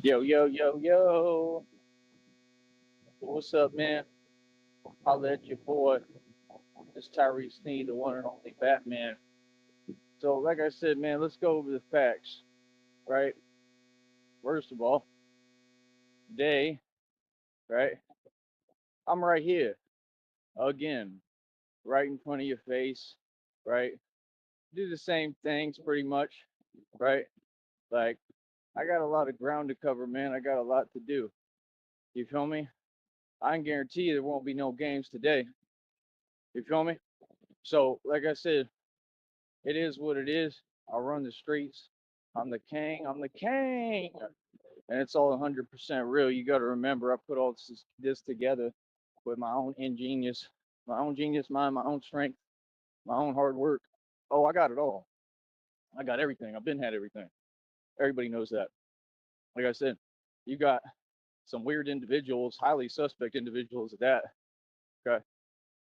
Yo, yo, yo, yo. What's up, man? Holla at your boy. It's Tyree Sneed, the one and only Batman. So, like I said, man, let's go over the facts, right? First of all, today, right? I'm right here again, right in front of your face, right? Do the same things pretty much, right? Like, I got a lot of ground to cover, man. I got a lot to do. You feel me? I can guarantee you there won't be no games today. You feel me? So, like I said, it is what it is. I run the streets. I'm the king. I'm the king. And it's all 100% real. You got to remember, I put all this together with my own ingenious, my own genius mind, my own strength, my own hard work. Oh, I got it all. I got everything. I've been had everything. Everybody knows that. Like I said, you got some weird individuals, highly suspect individuals at that, okay,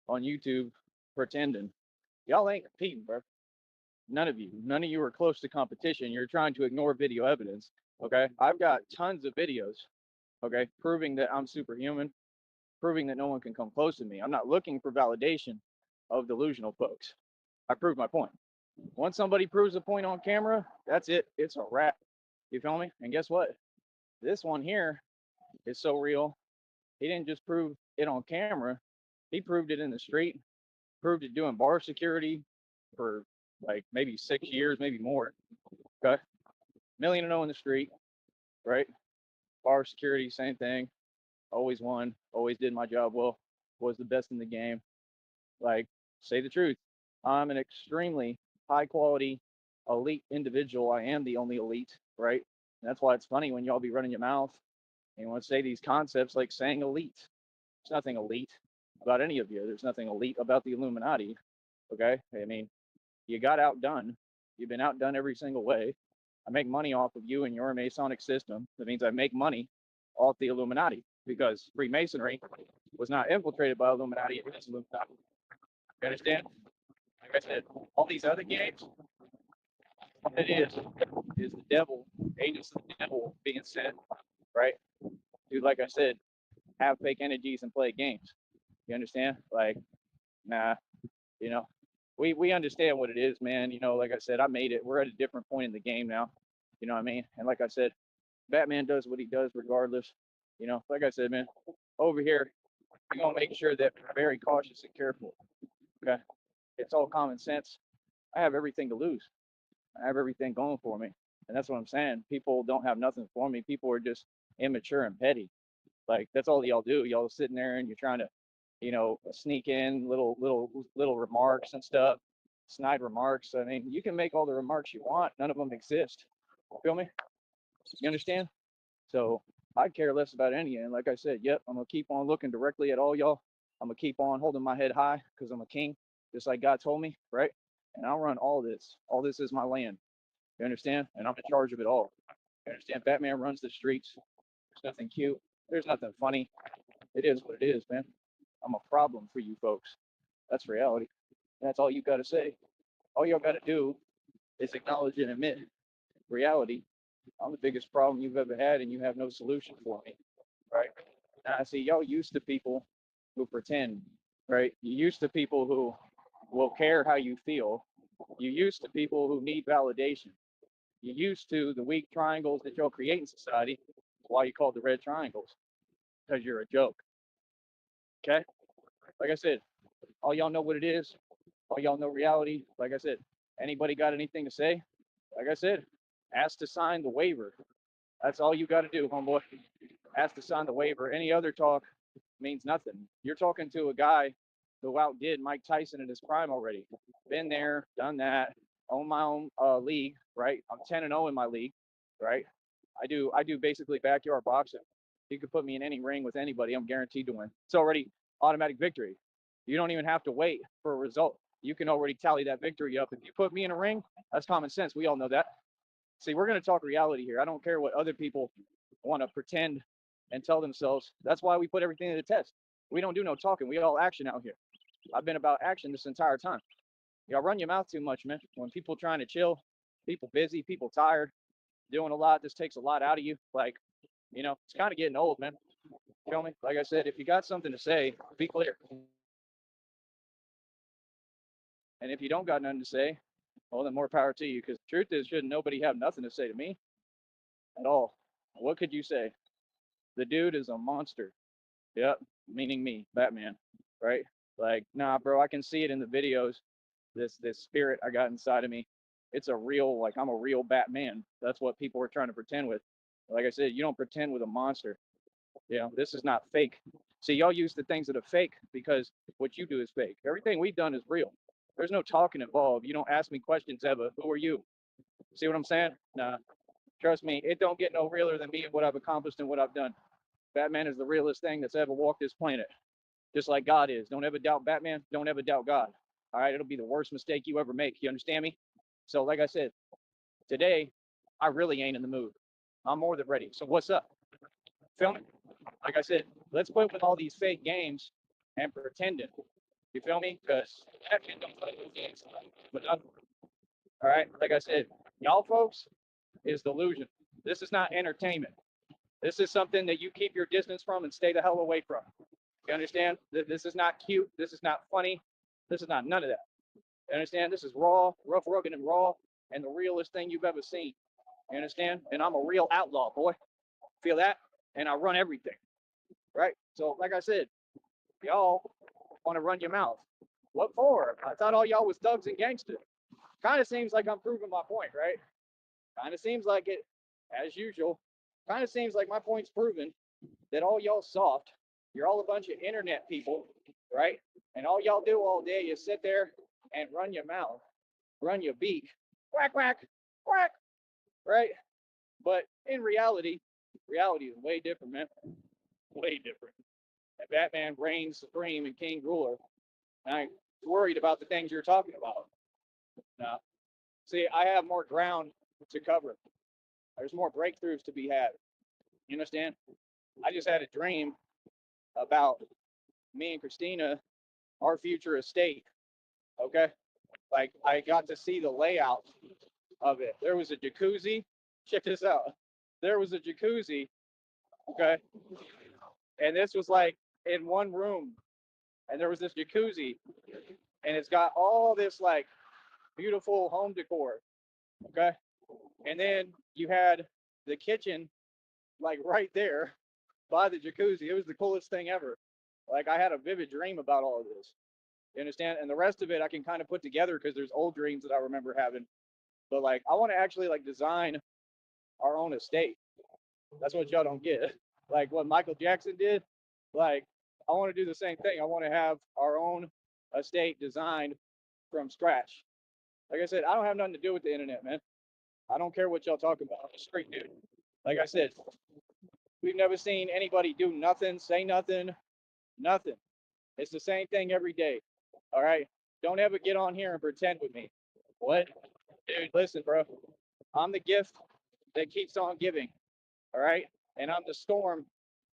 on YouTube pretending. Y'all ain't competing, bro. None of you are close to competition. You're trying to ignore video evidence. Okay. I've got tons of videos, okay, proving that I'm superhuman, proving that no one can come close to me. I'm not looking for validation of delusional folks. I proved my point. Once somebody proves a point on camera, that's it. It's a wrap. You feel me? And guess what? This one here is so real. He didn't just prove it on camera, he proved it in the street, proved it doing bar security for like maybe 6 years, maybe more. Okay. Million and oh in the street, right? Bar security, same thing. Always won. Always did my job well. Was the best in the game. Like, say the truth. I'm an extremely high quality, elite individual. I am the only elite, right? And that's why it's funny when y'all be running your mouth and you want to say these concepts like saying elite. There's nothing elite about any of you. There's nothing elite about the Illuminati. Okay. I mean, you got outdone. You've been outdone every single way. I make money off of you and your Masonic system. That means I make money off the Illuminati because Freemasonry was not infiltrated by Illuminati. It is Illuminati. You understand? Like I said, all these other games, what it is the devil, agents of the devil being sent, right? Dude, like I said, have fake energies and play games. You understand? Like, nah, you know, we understand what it is, man. Like I said, I made it. We're at a different point in the game now. You know what I mean? And like I said, Batman does what he does regardless. Like I said, man, over here, we're gonna make sure that we're very cautious and careful. Okay. It's all common sense. I have everything to lose. I have everything going for me. And that's what I'm saying. People don't have nothing for me. People are just immature and petty. Like that's all y'all do. Y'all sitting there and you're trying to, sneak in little remarks and stuff, snide remarks. I mean, you can make all the remarks you want. None of them exist. Feel me? You understand? So I care less about any. And like I said, yep, I'm gonna keep on looking directly at all y'all. I'm gonna keep on holding my head high because I'm a king, just like God told me, right? And I'll run all this. All this is my land. You understand? And I'm in charge of it all. You understand? Batman runs the streets. There's nothing cute. There's nothing funny. It is what it is, man. I'm a problem for you folks. That's reality. That's all you got to say. All y'all got to do is acknowledge and admit reality. I'm the biggest problem you've ever had, and you have no solution for me, right? And I see y'all used to people who pretend, right? You used to people who will care how you feel. You used to people who need validation. You used to the weak triangles that y'all create in society. That's why you call it the red triangles, because you're a joke. Okay? Like I said, all y'all know what it is. All y'all know reality. Like I said, anybody got anything to say? Like I said, ask to sign the waiver. That's all you got to do, homeboy. Ask to sign the waiver. Any other talk means nothing. You're talking to a guy who outdid Mike Tyson in his prime already. Been there, done that. Own my own league, right? I'm 10-0 in my league, right? I do basically backyard boxing. You could put me in any ring with anybody. I'm guaranteed to win. It's already automatic victory. You don't even have to wait for a result. You can already tally that victory up. If you put me in a ring, that's common sense. We all know that. See, we're going to talk reality here. I don't care what other people want to pretend and tell themselves. That's why we put everything to the test. We don't do no talking. We all action out here. I've been about action this entire time. Y'all run your mouth too much, man. When people trying to chill, people busy, people tired, doing a lot, this takes a lot out of you. Like, You know, it's kind of getting old, man. Feel me? Like I said, if you got something to say, be clear. And if you don't got nothing to say, well, then more power to you. Because the truth is, shouldn't nobody have nothing to say to me at all? What could you say? The dude is a monster. Yep, meaning me, Batman, right? Like, nah, bro, I can see it in the videos. This spirit I got inside of me, it's a real, like, I'm a real Batman. That's what people are trying to pretend with. Like I said, you don't pretend with a monster. You know, this is not fake. See, y'all use the things that are fake because what you do is fake. Everything we've done is real. There's no talking involved. You don't ask me questions ever. Who are you? See what I'm saying? Nah, trust me, it don't get no realer than me and what I've accomplished and what I've done. Batman is the realest thing that's ever walked this planet, just like God is. Don't ever doubt Batman. Don't ever doubt God. All right, it'll be the worst mistake you ever make. You understand me? So, like I said, today, I really ain't in the mood. I'm more than ready. So, what's up? Feel me? Like I said, let's quit with all these fake games and pretending. You feel me? Because actually don't play those games. But all right, like I said, y'all folks is delusion. This is not entertainment. This is something that you keep your distance from and stay the hell away from. You understand? This is not cute. This is not funny. This is not none of that. You understand? This is raw, rough, rugged, and raw, and the realest thing you've ever seen. You understand? And I'm a real outlaw, boy. Feel that? And I run everything. Right? So, like I said, y'all want to run your mouth. What for? I thought all y'all was thugs and gangsters. Kind of seems like I'm proving my point, right? Kind of seems like it, as usual. Kind of seems like my point's proven that all y'all soft. You're all a bunch of internet people, right? And all y'all do all day is sit there and run your mouth, run your beak, quack, quack, quack, right? But in reality, reality is way different, man. Way different. And Batman reigns supreme and king ruler. And I ain't worried about the things you're talking about. Now, see, I have more ground to cover. There's more breakthroughs to be had. You understand? I just had a dream about me and Christina, our future estate. Okay. Like I got to see the layout of it. There was a jacuzzi. Check this out. There was a jacuzzi. Okay. And this was like in one room. And there was this jacuzzi. And it's got all this like beautiful home decor. Okay. And then you had the kitchen like right there by the jacuzzi. It was the coolest thing ever. Like I had a vivid dream about all of this. You understand? And the rest of it I can kind of put together because there's old dreams that I remember having. But like I want to actually like design our own estate. That's what y'all don't get. Like what Michael Jackson did. Like I want to do the same thing. I want to have our own estate designed from scratch. Like I said, I don't have nothing to do with the internet, man. I don't care what y'all talk about. I'm a straight dude. Like I said, we've never seen anybody do nothing, say nothing, nothing. It's the same thing every day. All right. Don't ever get on here and pretend with me. What? Dude, listen, bro. I'm the gift that keeps on giving. All right. And I'm the storm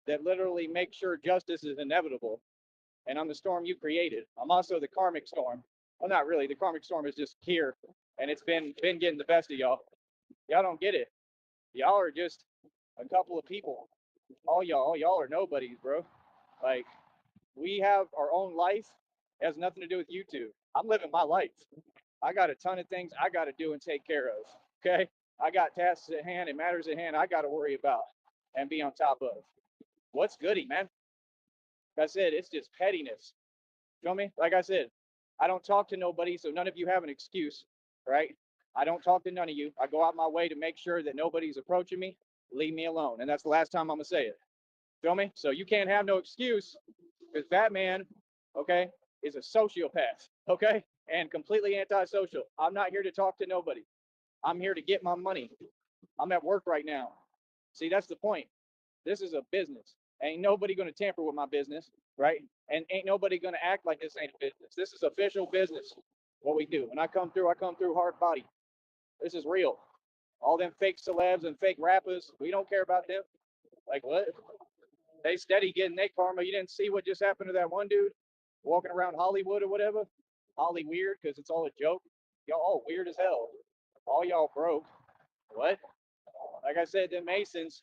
that literally makes sure justice is inevitable. And I'm the storm you created. I'm also the karmic storm. Well, not really. The karmic storm is just here, and it's been getting the best of y'all. Y'all don't get it. Y'all are just a couple of people. All y'all are nobodies, bro. Like we have our own life. It has nothing to do with you two. I'm living my life. I got a ton of things I got to do and take care of. Okay. I got tasks at hand and matters at hand I got to worry about and be on top of. What's goody, man? Like I said, it's just pettiness. You feel me? Like I said, I don't talk to nobody, so none of you have an excuse, right? I don't talk to none of you. I go out my way to make sure that nobody's approaching me. Leave me alone. And that's the last time I'm going to say it. Feel me? So you can't have no excuse because Batman, okay, is a sociopath, okay, and completely antisocial. I'm not here to talk to nobody. I'm here to get my money. I'm at work right now. See, that's the point. This is a business. Ain't nobody going to tamper with my business, right? And ain't nobody going to act like this ain't a business. This is official business. What we do. When I come through hard body. This is real. All them fake celebs and fake rappers, we don't care about them. Like what? They steady getting their karma. You didn't see what just happened to that one dude walking around Hollywood or whatever? Holly weird because it's all a joke. Y'all all weird as hell. All y'all broke. What? Like I said, them Masons,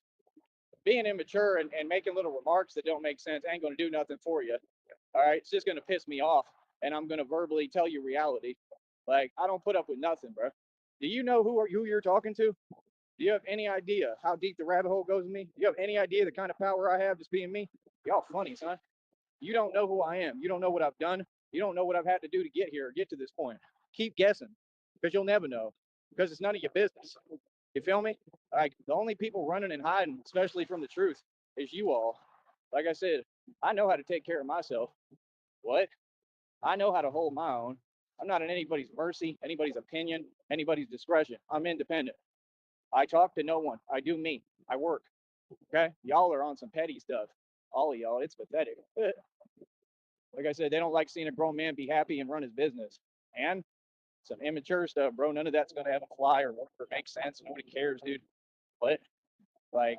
being immature and making little remarks that don't make sense ain't going to do nothing for you. All right, it's just going to piss me off, and I'm going to verbally tell you reality. Like, I don't put up with nothing, bro. Do you know who you're talking to? Do you have any idea how deep the rabbit hole goes with me? Do you have any idea the kind of power I have just being me? Y'all funny, son. You don't know who I am. You don't know what I've done. You don't know what I've had to do to get here, get to this point. Keep guessing, because you'll never know, because it's none of your business. You feel me? Like, the only people running and hiding, especially from the truth, is you all. Like I said, I know how to take care of myself. What? I know how to hold my own. I'm not in anybody's mercy, anybody's opinion, anybody's discretion. I'm independent. I talk to no one. I do me. I work. Okay? Y'all are on some petty stuff. All of y'all, it's pathetic. Like I said, they don't like seeing a grown man be happy and run his business. And some immature stuff, bro. None of that's gonna have a fly or work or make sense. Nobody cares, dude. What? Like,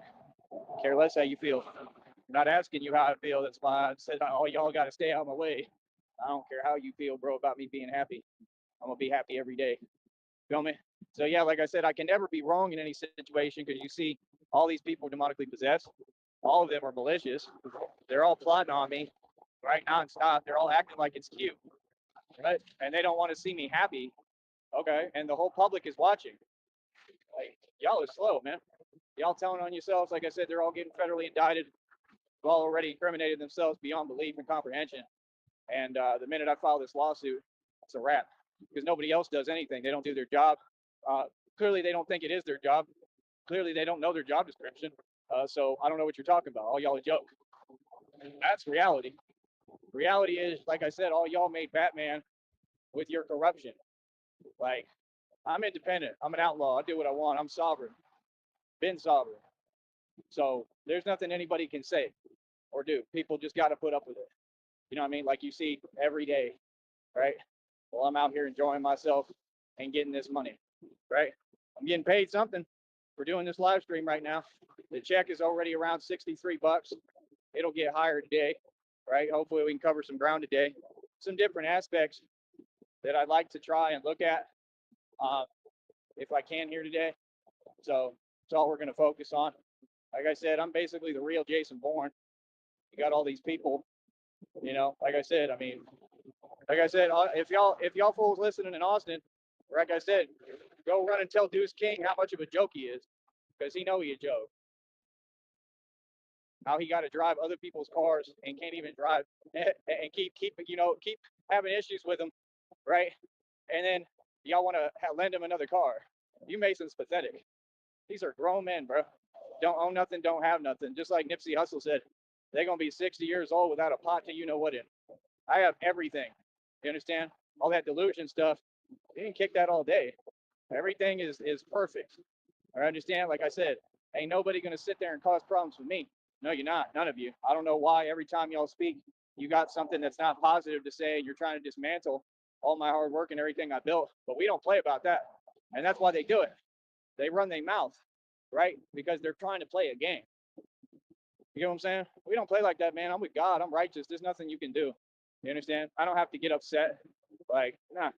care less how you feel. I'm not asking you how I feel. That's why I said, oh, y'all got to stay out of my way. I don't care how you feel, bro, about me being happy. I'm gonna be happy every day. Feel me? So yeah, like I said, I can never be wrong in any situation because you see all these people demonically possessed. All of them are malicious. They're all plotting on me, right, nonstop. They're all acting like it's cute, right? And they don't want to see me happy. Okay, and the whole public is watching. Like, y'all are slow, man. Y'all telling on yourselves. Like I said, they're all getting federally indicted. They've all already incriminated themselves beyond belief and comprehension. And the minute I file this lawsuit, it's a wrap because nobody else does anything. They don't do their job. Clearly, they don't think it is their job. Clearly, they don't know their job description. So I don't know what you're talking about. All y'all a joke. That's reality. Reality is, like I said, all y'all made Batman with your corruption. Like, I'm independent. I'm an outlaw. I do what I want. I'm sovereign. Been sovereign. So there's nothing anybody can say or do. People just got to put up with it. You know what I mean? Like you see every day, right? Well, I'm out here enjoying myself and getting this money, right? I'm getting paid something for doing this live stream right now. The check is already around 63 bucks. It'll get higher today, right? Hopefully we can cover some ground today. Some different aspects that I'd like to try and look at uh, if I can here today. So that's all we're going to focus on. Like I said, I'm basically the real Jason Bourne. You got all these people, like I said, I mean, like I said, if y'all fools listening in Austin, like I said, go run and tell Deuce King how much of a joke he is, because he know he a joke. How he got to drive other people's cars and can't even drive, and keep having issues with them, right? And then y'all want to lend him another car. You Mason's pathetic. These are grown men, bro. Don't own nothing, don't have nothing. Just like Nipsey Hussle said, they're gonna be 60 years old without a pot to you know what in. I have everything. You understand? All that delusion stuff. You can kick that all day. Everything is perfect. I understand. Like I said, ain't nobody gonna sit there and cause problems with me. No, you're not. None of you. I don't know why every time y'all speak, you got something that's not positive to say. You're trying to dismantle all my hard work and everything I built. But we don't play about that, and that's why they do it. They run their mouth, right? Because they're trying to play a game. You get what I'm saying? We don't play like that, man. I'm with God. I'm righteous. There's nothing you can do. You understand? I don't have to get upset. Like, nah,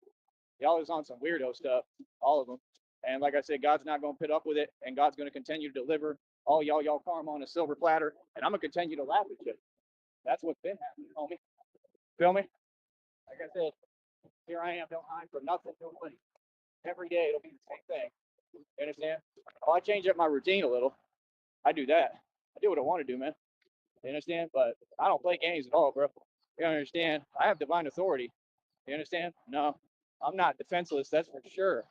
y'all is on some weirdo stuff, all of them. And like I said, God's not going to put up with it, and God's going to continue to deliver all y'all karma on a silver platter, and I'm going to continue to laugh at you. That's what's been happening, homie. Feel me? Like I said, here I am, don't hide from nothing, nobody. Every day it'll be the same thing. You understand? Oh, I change up my routine a little. I do that. I do what I want to do, man. You understand? But I don't play games at all, bro. You understand? I have divine authority. You understand? No, I'm not defenseless, that's for sure.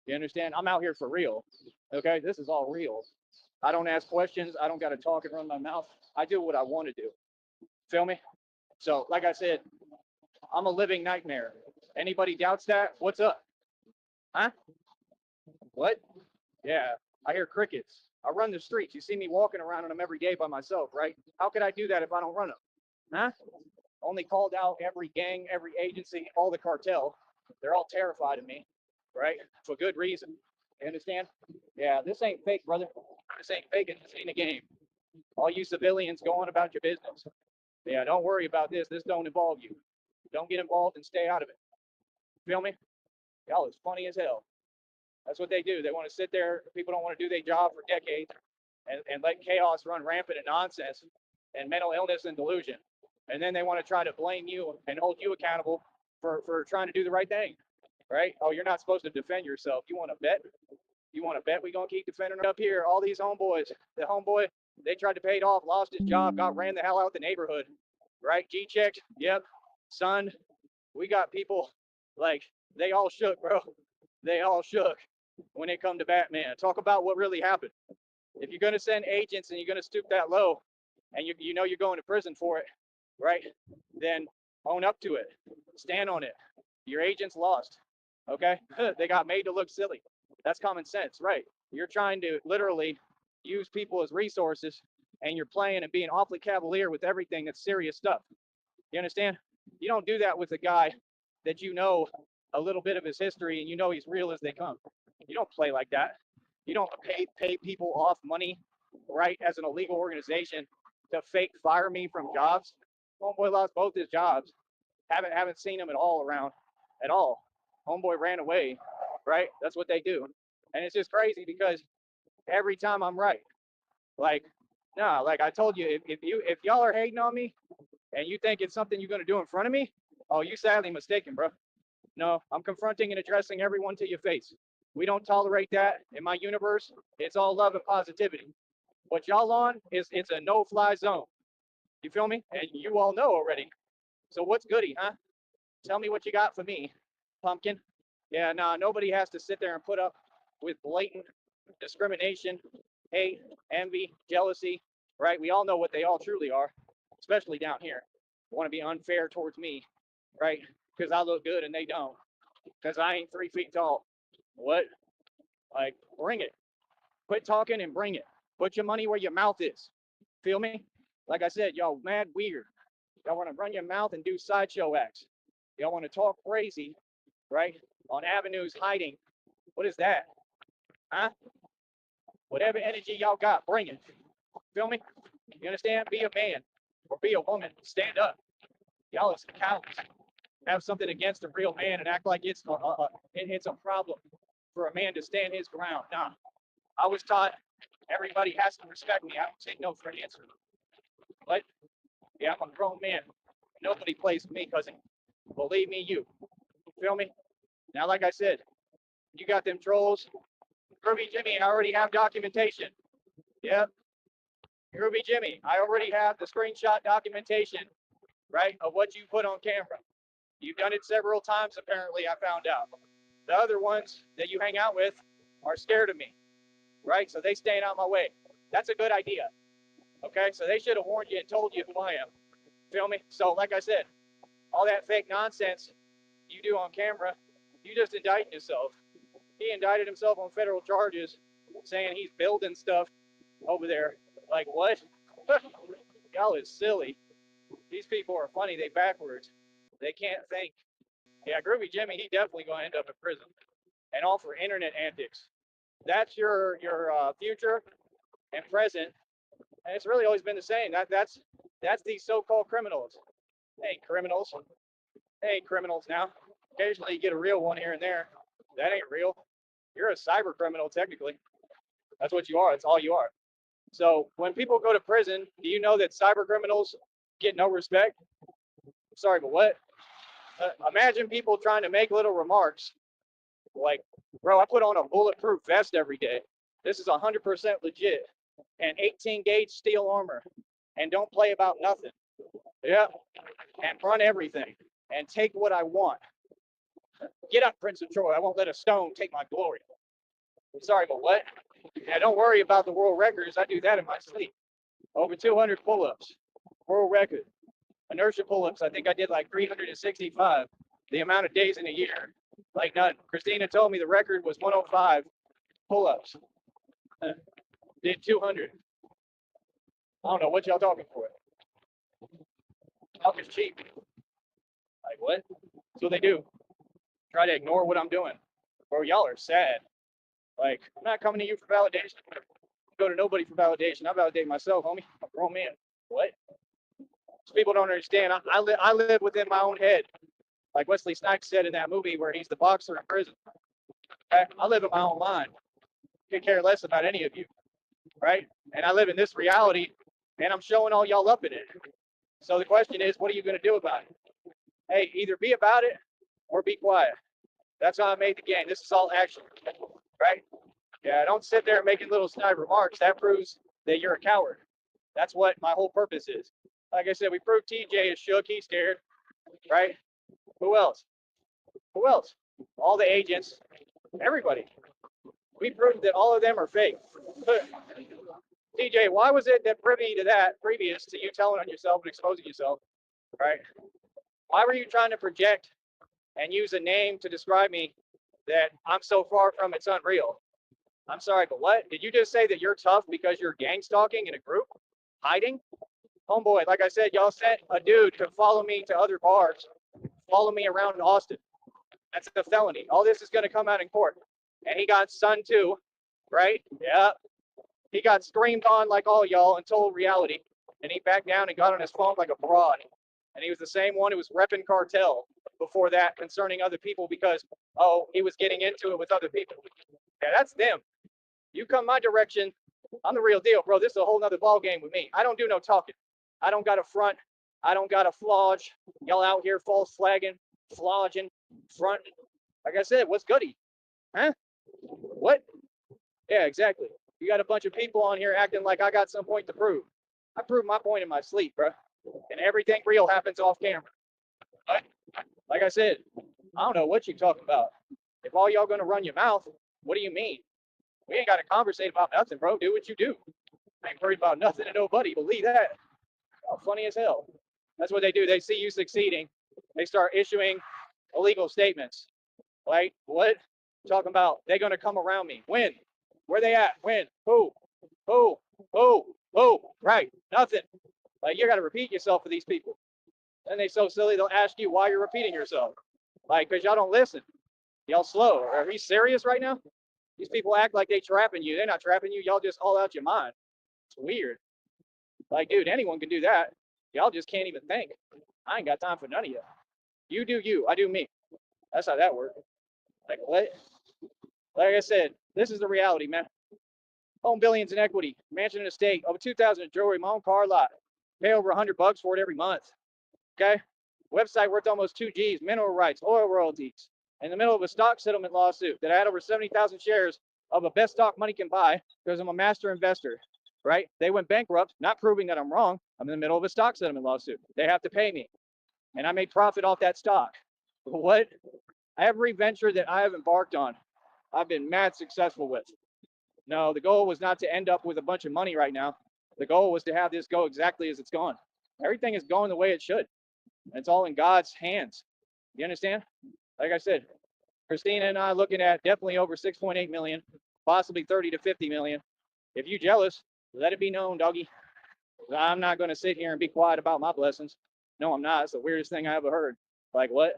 You understand? I'm out here for real. Okay? This is all real. I don't ask questions. I don't got to talk and run my mouth. I do what I want to do. Feel me? So, like I said, I'm a living nightmare. Anybody doubts that? What's up? Huh? What? Yeah, I hear crickets. I run the streets. You see me walking around them every day by myself, right? How could I do that if I don't run them? Huh? Only called out every gang, every agency, all the cartel. They're all terrified of me, right? For good reason. You understand? Yeah, this ain't fake, brother. This ain't fake. This ain't a game. All you civilians go on about your business. Yeah, don't worry about this. This don't involve you. Don't get involved and stay out of it. Feel me? Y'all is funny as hell. That's what they do. They want to sit there. People don't want to do their job for decades. and let chaos run rampant and nonsense and mental illness and delusion. And then they want to try to blame you and hold you accountable for trying to do the right thing, right? Oh, you're not supposed to defend yourself. You want to bet? You want to bet we gonna keep defending up here? All these homeboys, the homeboy, they tried to pay it off, lost his job, got ran the hell out the neighborhood, right? G-checked, yep, son. We got people like they all shook, bro. They all shook when it come to Batman. Talk about what really happened. If you're gonna send agents and you're gonna stoop that low, and you know you're going to prison for it, right? Then own up to it. Stand on it. Your agents lost. Okay? They got made to look silly. That's common sense, right? You're trying to literally use people as resources and you're playing and being awfully cavalier with everything that's serious stuff. You understand? You don't do that with a guy that you know a little bit of his history and you know he's real as they come. You don't play like that. You don't pay people off money, right, as an illegal organization to fake fire me from jobs. Homeboy lost both his jobs. Haven't seen him at all around at all. Homeboy ran away, right? That's what they do. And it's just crazy because every time I'm right. Like, nah, like I told you, if y'all are hating on me and you think it's something you're gonna do in front of me, oh, you sadly mistaken, bro. No, I'm confronting and addressing everyone to your face. We don't tolerate that in my universe. It's all love and positivity. What y'all on is it's a no-fly zone. You feel me? And you all know already. So what's goody, huh? Tell me what you got for me, pumpkin. Yeah, nah, nobody has to sit there and put up with blatant discrimination, hate, envy, jealousy, right? We all know what they all truly are, especially down here. Want to be unfair towards me, right? Because I look good and they don't. Because I ain't 3 feet tall. What? Like, bring it. Quit talking and bring it. Put your money where your mouth is. Feel me? Like I said, y'all mad weird. Y'all want to run your mouth and do sideshow acts. Y'all want to talk crazy, right? On avenues hiding. What is that? Huh? Whatever energy y'all got, bring it. Feel me? You understand? Be a man or be a woman. Stand up. Y'all are some cowards. Have something against a real man and act like it's a problem for a man to stand his ground. Nah. I was taught everybody has to respect me. I don't take no for an answer. What? Yeah, I'm a grown man. Nobody plays with me, cousin. Believe me, you. Feel me? Now, like I said, you got them trolls. Groovy Jimmy, I already have documentation. Yep. Groovy Jimmy, I already have the screenshot documentation, right, of what you put on camera. You've done it several times, apparently, I found out. The other ones that you hang out with are scared of me, right? So they staying out my way. That's a good idea. Okay, so they should have warned you and told you who I am. Feel me? So, like I said, all that fake nonsense you do on camera, you just indict yourself. He indicted himself on federal charges, saying he's building stuff over there. Like, what? Y'all is silly. These people are funny. They backwards. They can't think. Yeah, Groovy Jimmy, he definitely gonna end up in prison, and all for internet antics. That's your future and present, and it's really always been the same. That's these so-called criminals. Hey, criminals. Hey, criminals. Now, occasionally you get a real one here and there. That ain't real. You're a cyber criminal technically. That's what you are. That's all you are. So when people go to prison, do you know that cyber criminals get no respect? Sorry, but what? Imagine people trying to make little remarks like, bro, I put on a bulletproof vest every day. This is 100% legit. And 18 gauge steel armor. And don't play about nothing. Yeah. And run everything. And take what I want. Get up, Prince of Troy. I won't let a stone take my glory. Sorry, but what? Yeah, don't worry about the world records. I do that in my sleep. Over 200 pull-ups. World record. Inertia pull-ups. I think I did like 365. The amount of days in a year. Like none. Christina told me the record was 105 pull-ups. Did 200. I don't know what y'all talking for. Talk is cheap. Like what? That's what they do. Try to ignore what I'm doing. Bro, y'all are sad. Like, I'm not coming to you for validation. I go to nobody for validation. I validate myself, homie. I'm a grown man. What? So people don't understand. I live within my own head. Like Wesley Snipes said in that movie where he's the boxer in prison. Okay? I live in my own mind. Could care less about any of you. right? And I live in this reality, and I'm showing all y'all up in it. So the question is, what are you going to do about it? Hey, either be about it or be quiet. That's how I made the game. This is all action, right? Yeah, don't sit there making little snide remarks. That proves that you're a coward. That's what my whole purpose is. Like I said, we proved TJ is shook. He's scared, right? Who else? Who else? All the agents, everybody. We proved that all of them are fake. TJ, why was it that privy to that, previous to you telling on yourself and exposing yourself, right? Why were you trying to project and use a name to describe me that I'm so far from it's unreal? I'm sorry, but what? Did you just say that you're tough because you're gang stalking in a group? Hiding? Homeboy, like I said, y'all sent a dude to follow me to other bars, follow me around Austin. That's a felony. All this is going to come out in court. And he got sunned too, right? Yeah. He got screamed on like all y'all and told reality. And he backed down and got on his phone like a broad. And he was the same one who was repping cartel before that concerning other people because, oh, he was getting into it with other people. Yeah, that's them. You come my direction, I'm the real deal, bro. This is a whole nother ball game with me. I don't do no talking. I don't got a front. I don't got a flodge. Y'all out here false flagging, flogging, fronting. Like I said, what's goody? Huh? What? Yeah, exactly. You got a bunch of people on here acting like I got some point to prove. I proved my point in my sleep, bro. And everything real happens off camera. But, like I said, I don't know what you talking about. If all y'all gonna run your mouth, what do you mean? We ain't got to conversate about nothing, bro. Do what you do. I ain't worried about nothing and nobody. Believe that. Oh, funny as hell. That's what they do. They see you succeeding. They start issuing illegal statements. Like, what? Talking about they're going to come around me. When? Where they at? When? Who? Who? Who? Who? Right. Nothing. Like, you got to repeat yourself for these people. And they so silly, they'll ask you why you're repeating yourself. Like, because y'all don't listen. Y'all slow. Are we serious right now? These people act like they trapping you. They're not trapping you. Y'all just all out your mind. It's weird. Like, dude, anyone can do that. Y'all just can't even think. I ain't got time for none of you. You do you. I do me. That's how that works. Like, what? Like I said, this is the reality, man. Own billions in equity, mansion and estate, over 2,000 in jewelry, my own car lot. Pay over $100 for it every month. Okay? Website worth almost 2 G's, mineral rights, oil royalties. In the middle of a stock settlement lawsuit that I had over 70,000 shares of a best stock money can buy because I'm a master investor, right? They went bankrupt, not proving that I'm wrong. I'm in the middle of a stock settlement lawsuit. They have to pay me. And I made profit off that stock. What? Every venture that I have embarked on, I've been mad successful with. No, the goal was not to end up with a bunch of money right now. The goal was to have this go exactly as it's gone. Everything is going the way it should. It's all in God's hands. You understand? Like I said, Christina and I looking at definitely over 6.8 million, possibly 30 to 50 million. If you jealous, let it be known, doggy. I'm not going to sit here and be quiet about my blessings. No, I'm not. It's the weirdest thing I ever heard. Like, what?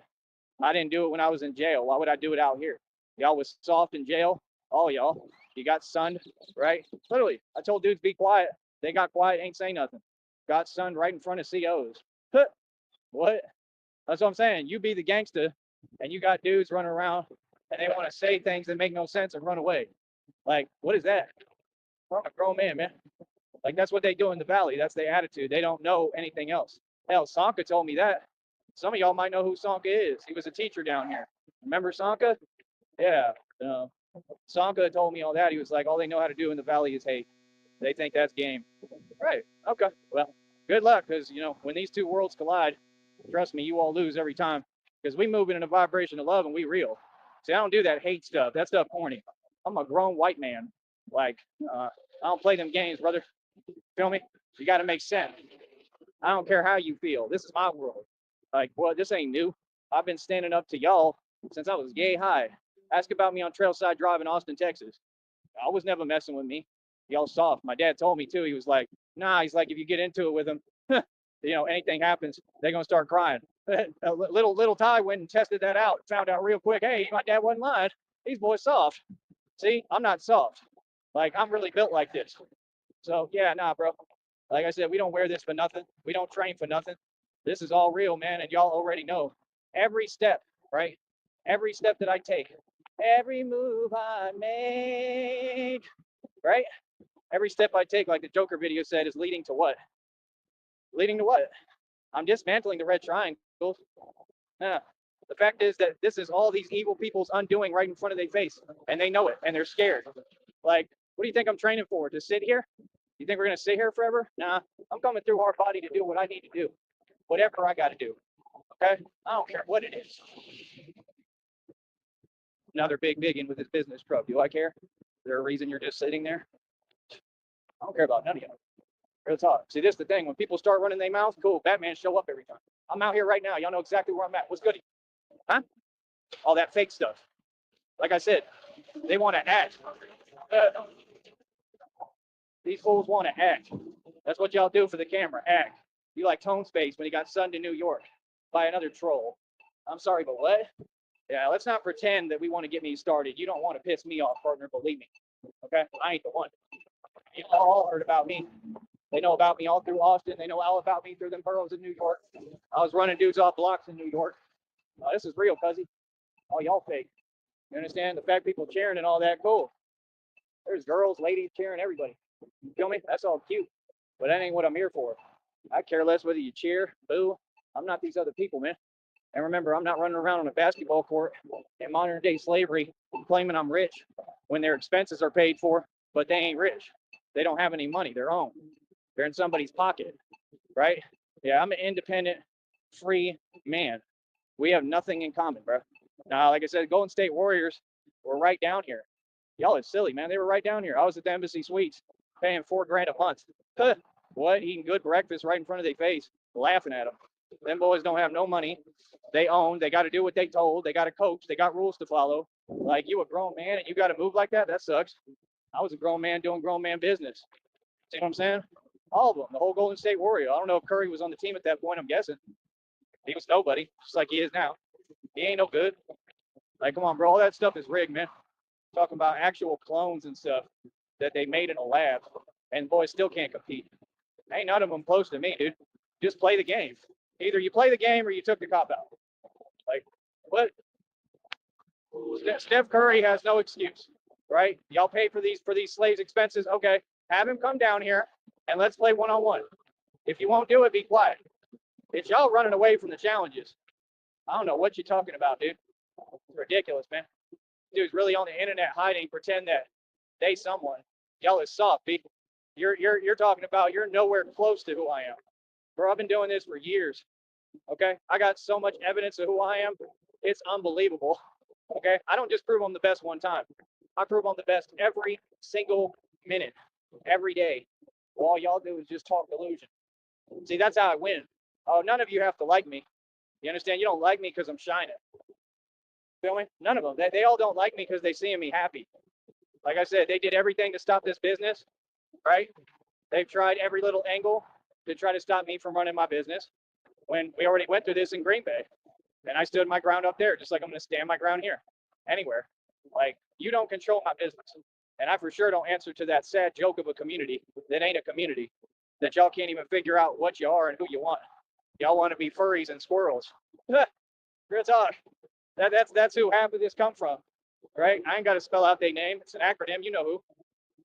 I didn't do it when I was in jail. Why would I do it out here? Y'all was soft in jail. All y'all. You got sunned, right? Literally, I told dudes be quiet. They got quiet, ain't say nothing. Got sunned right in front of COs. What? That's what I'm saying. You be the gangster, and you got dudes running around, and they want to say things that make no sense and run away. Like, what is that? I'm a grown man, man. Like, that's what they do in the valley. That's their attitude. They don't know anything else. Hell, Sanka told me that. Some of y'all might know who Sanka is. He was a teacher down here. Remember Sanka? Yeah. Sanka told me all that. He was like, all they know how to do in the valley is hate. They think that's game. Right. Okay. Well, good luck, because, you know, when these two worlds collide, trust me, you all lose every time, because we move in a vibration of love and we real. See, I don't do that hate stuff. That stuff corny. I'm a grown white man. Like, I don't play them games, brother. Feel me? You got to make sense. I don't care how you feel. This is my world. Like, well, this ain't new. I've been standing up to y'all since I was yay high. Ask about me on Trailside Drive in Austin, Texas. I was never messing with me. Y'all soft. My dad told me too. He was like, nah, he's like, if you get into it with them, you know, anything happens, they're going to start crying. little Ty went and tested that out. Found out real quick, hey, my dad wasn't lying. These boys soft. See, I'm not soft. Like, I'm really built like this. So, yeah, nah, bro. Like I said, we don't wear this for nothing. We don't train for nothing. This is all real, man. And y'all already know every step, right? Every step that I take, every move I make, right? Every step I take, like the Joker video said, is leading to what? Leading to what? I'm dismantling the red triangles. Yeah. The fact is that this is all these evil people's undoing right in front of their face, and they know it, and they're scared. Like, what do you think I'm training for? To sit here? You think we're gonna sit here forever? Nah, I'm coming through hard body to do what I need to do, whatever I got to do. Okay, I don't care what it is. Another big biggin with his business truck. Do I care? Is there a reason you're just sitting there? I don't care about none of you. Real talk. See, this is the thing. When people start running their mouth, cool. Batman show up every time. I'm out here right now. Y'all know exactly where I'm at. What's good? Huh? All that fake stuff. Like I said, they want to act. These fools want to act. That's what y'all do for the camera. Act. You like Tone Space when he got sunned in New York by another troll. I'm sorry, but what? Yeah, let's not pretend that we want to get me started. You don't want to piss me off, partner. Believe me. Okay? I ain't the one. You all heard about me. They know about me all through Austin. They know all about me through them boroughs in New York. I was running dudes off blocks in New York. This is real, cuzzy. All y'all fake. You understand? The fact people cheering and all that, cool. There's girls, ladies cheering, everybody. You feel me? That's all cute. But that ain't what I'm here for. I care less whether you cheer, boo. I'm not these other people, man. And remember, I'm not running around on a basketball court in modern day slavery claiming I'm rich when their expenses are paid for, but they ain't rich. They don't have any money, their own. They're in somebody's pocket, right? Yeah, I'm an independent, free man. We have nothing in common, bro. Now, like I said, Golden State Warriors were right down here. Y'all are silly, man. They were right down here. I was at the Embassy Suites paying $4,000 a month. What? Eating good breakfast right in front of their face, laughing at them. Them boys don't have no money. They own. They got to do what they told. They got to coach. They got rules to follow. Like, you a grown man and you got to move like that? That sucks. I was a grown man doing grown man business. See what I'm saying? All of them. The whole Golden State Warrior. I don't know if Curry was on the team at that point. I'm guessing. He was nobody, just like he is now. He ain't no good. Like, come on, bro. All that stuff is rigged, man. Talking about actual clones and stuff that they made in a lab, and boys still can't compete. Ain't none of them close to me, dude. Just play the game. Either you play the game or you took the cop out. Like, what? Steph Curry has no excuse, right? Y'all pay for these slaves' expenses. Okay, have him come down here and let's play one-on-one. If you won't do it, be quiet. It's y'all running away from the challenges. I don't know what you're talking about, dude. It's ridiculous, man. Dude's really on the internet hiding, pretend that they someone. Y'all is soft, B. You're talking about you're nowhere close to who I am. Bro, I've been doing this for years. Okay? I got so much evidence of who I am. It's unbelievable. Okay? I don't just prove I'm the best one time. I prove I'm the best every single minute, every day. All y'all do is just talk delusion. See, that's how I win. Oh, none of you have to like me. You understand? You don't like me because I'm shining. Feel me? None of them. They all don't like me because they see me happy. Like I said, they did everything to stop this business, right? They've tried every little angle to try to stop me from running my business when we already went through this in Green Bay. And I stood my ground up there, just like I'm going to stand my ground here, anywhere. Like, you don't control my business. And I for sure don't answer to that sad joke of a community that ain't a community, that y'all can't even figure out what you are and who you want. Y'all want to be furries and squirrels. Real talk. That's who half of this come from, right? I ain't got to spell out their name. It's an acronym. You know who.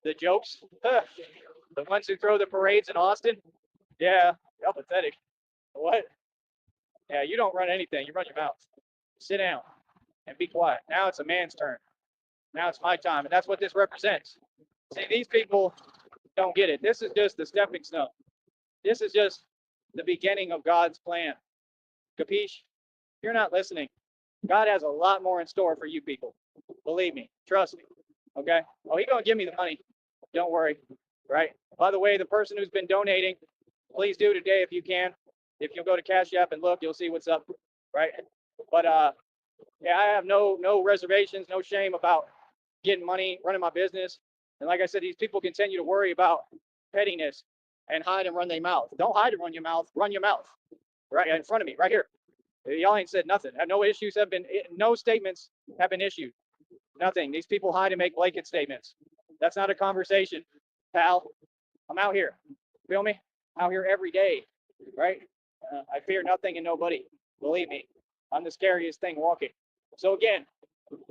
The jokes. The ones who throw the parades in Austin. Yeah, y'all pathetic. What? Yeah, you don't run anything. You run your mouth. Sit down and be quiet. Now it's a man's turn. Now it's my time, and that's what this represents. See, these people don't get it. This is just the stepping stone. This is just the beginning of God's plan. Capiche? You're not listening. God has a lot more in store for you people. Believe me. Trust me. Okay? Oh, he's going to give me the money. Don't worry. Right? By the way, the person who's been donating, please do today if you can. If you'll go to Cash App and look, you'll see what's up. Right? But yeah, I have no reservations, no shame about getting money, running my business. And like I said, these people continue to worry about pettiness and hide and run their mouth. Don't hide and run your mouth. Run your mouth. Right in front of me, right here. Y'all ain't said nothing. No issues have been, no statements have been issued. Nothing. These people hide and make blanket statements. That's not a conversation, pal. I'm out here. Feel me? Out here every day, right? I fear nothing and nobody. Believe me, I'm the scariest thing walking. So again,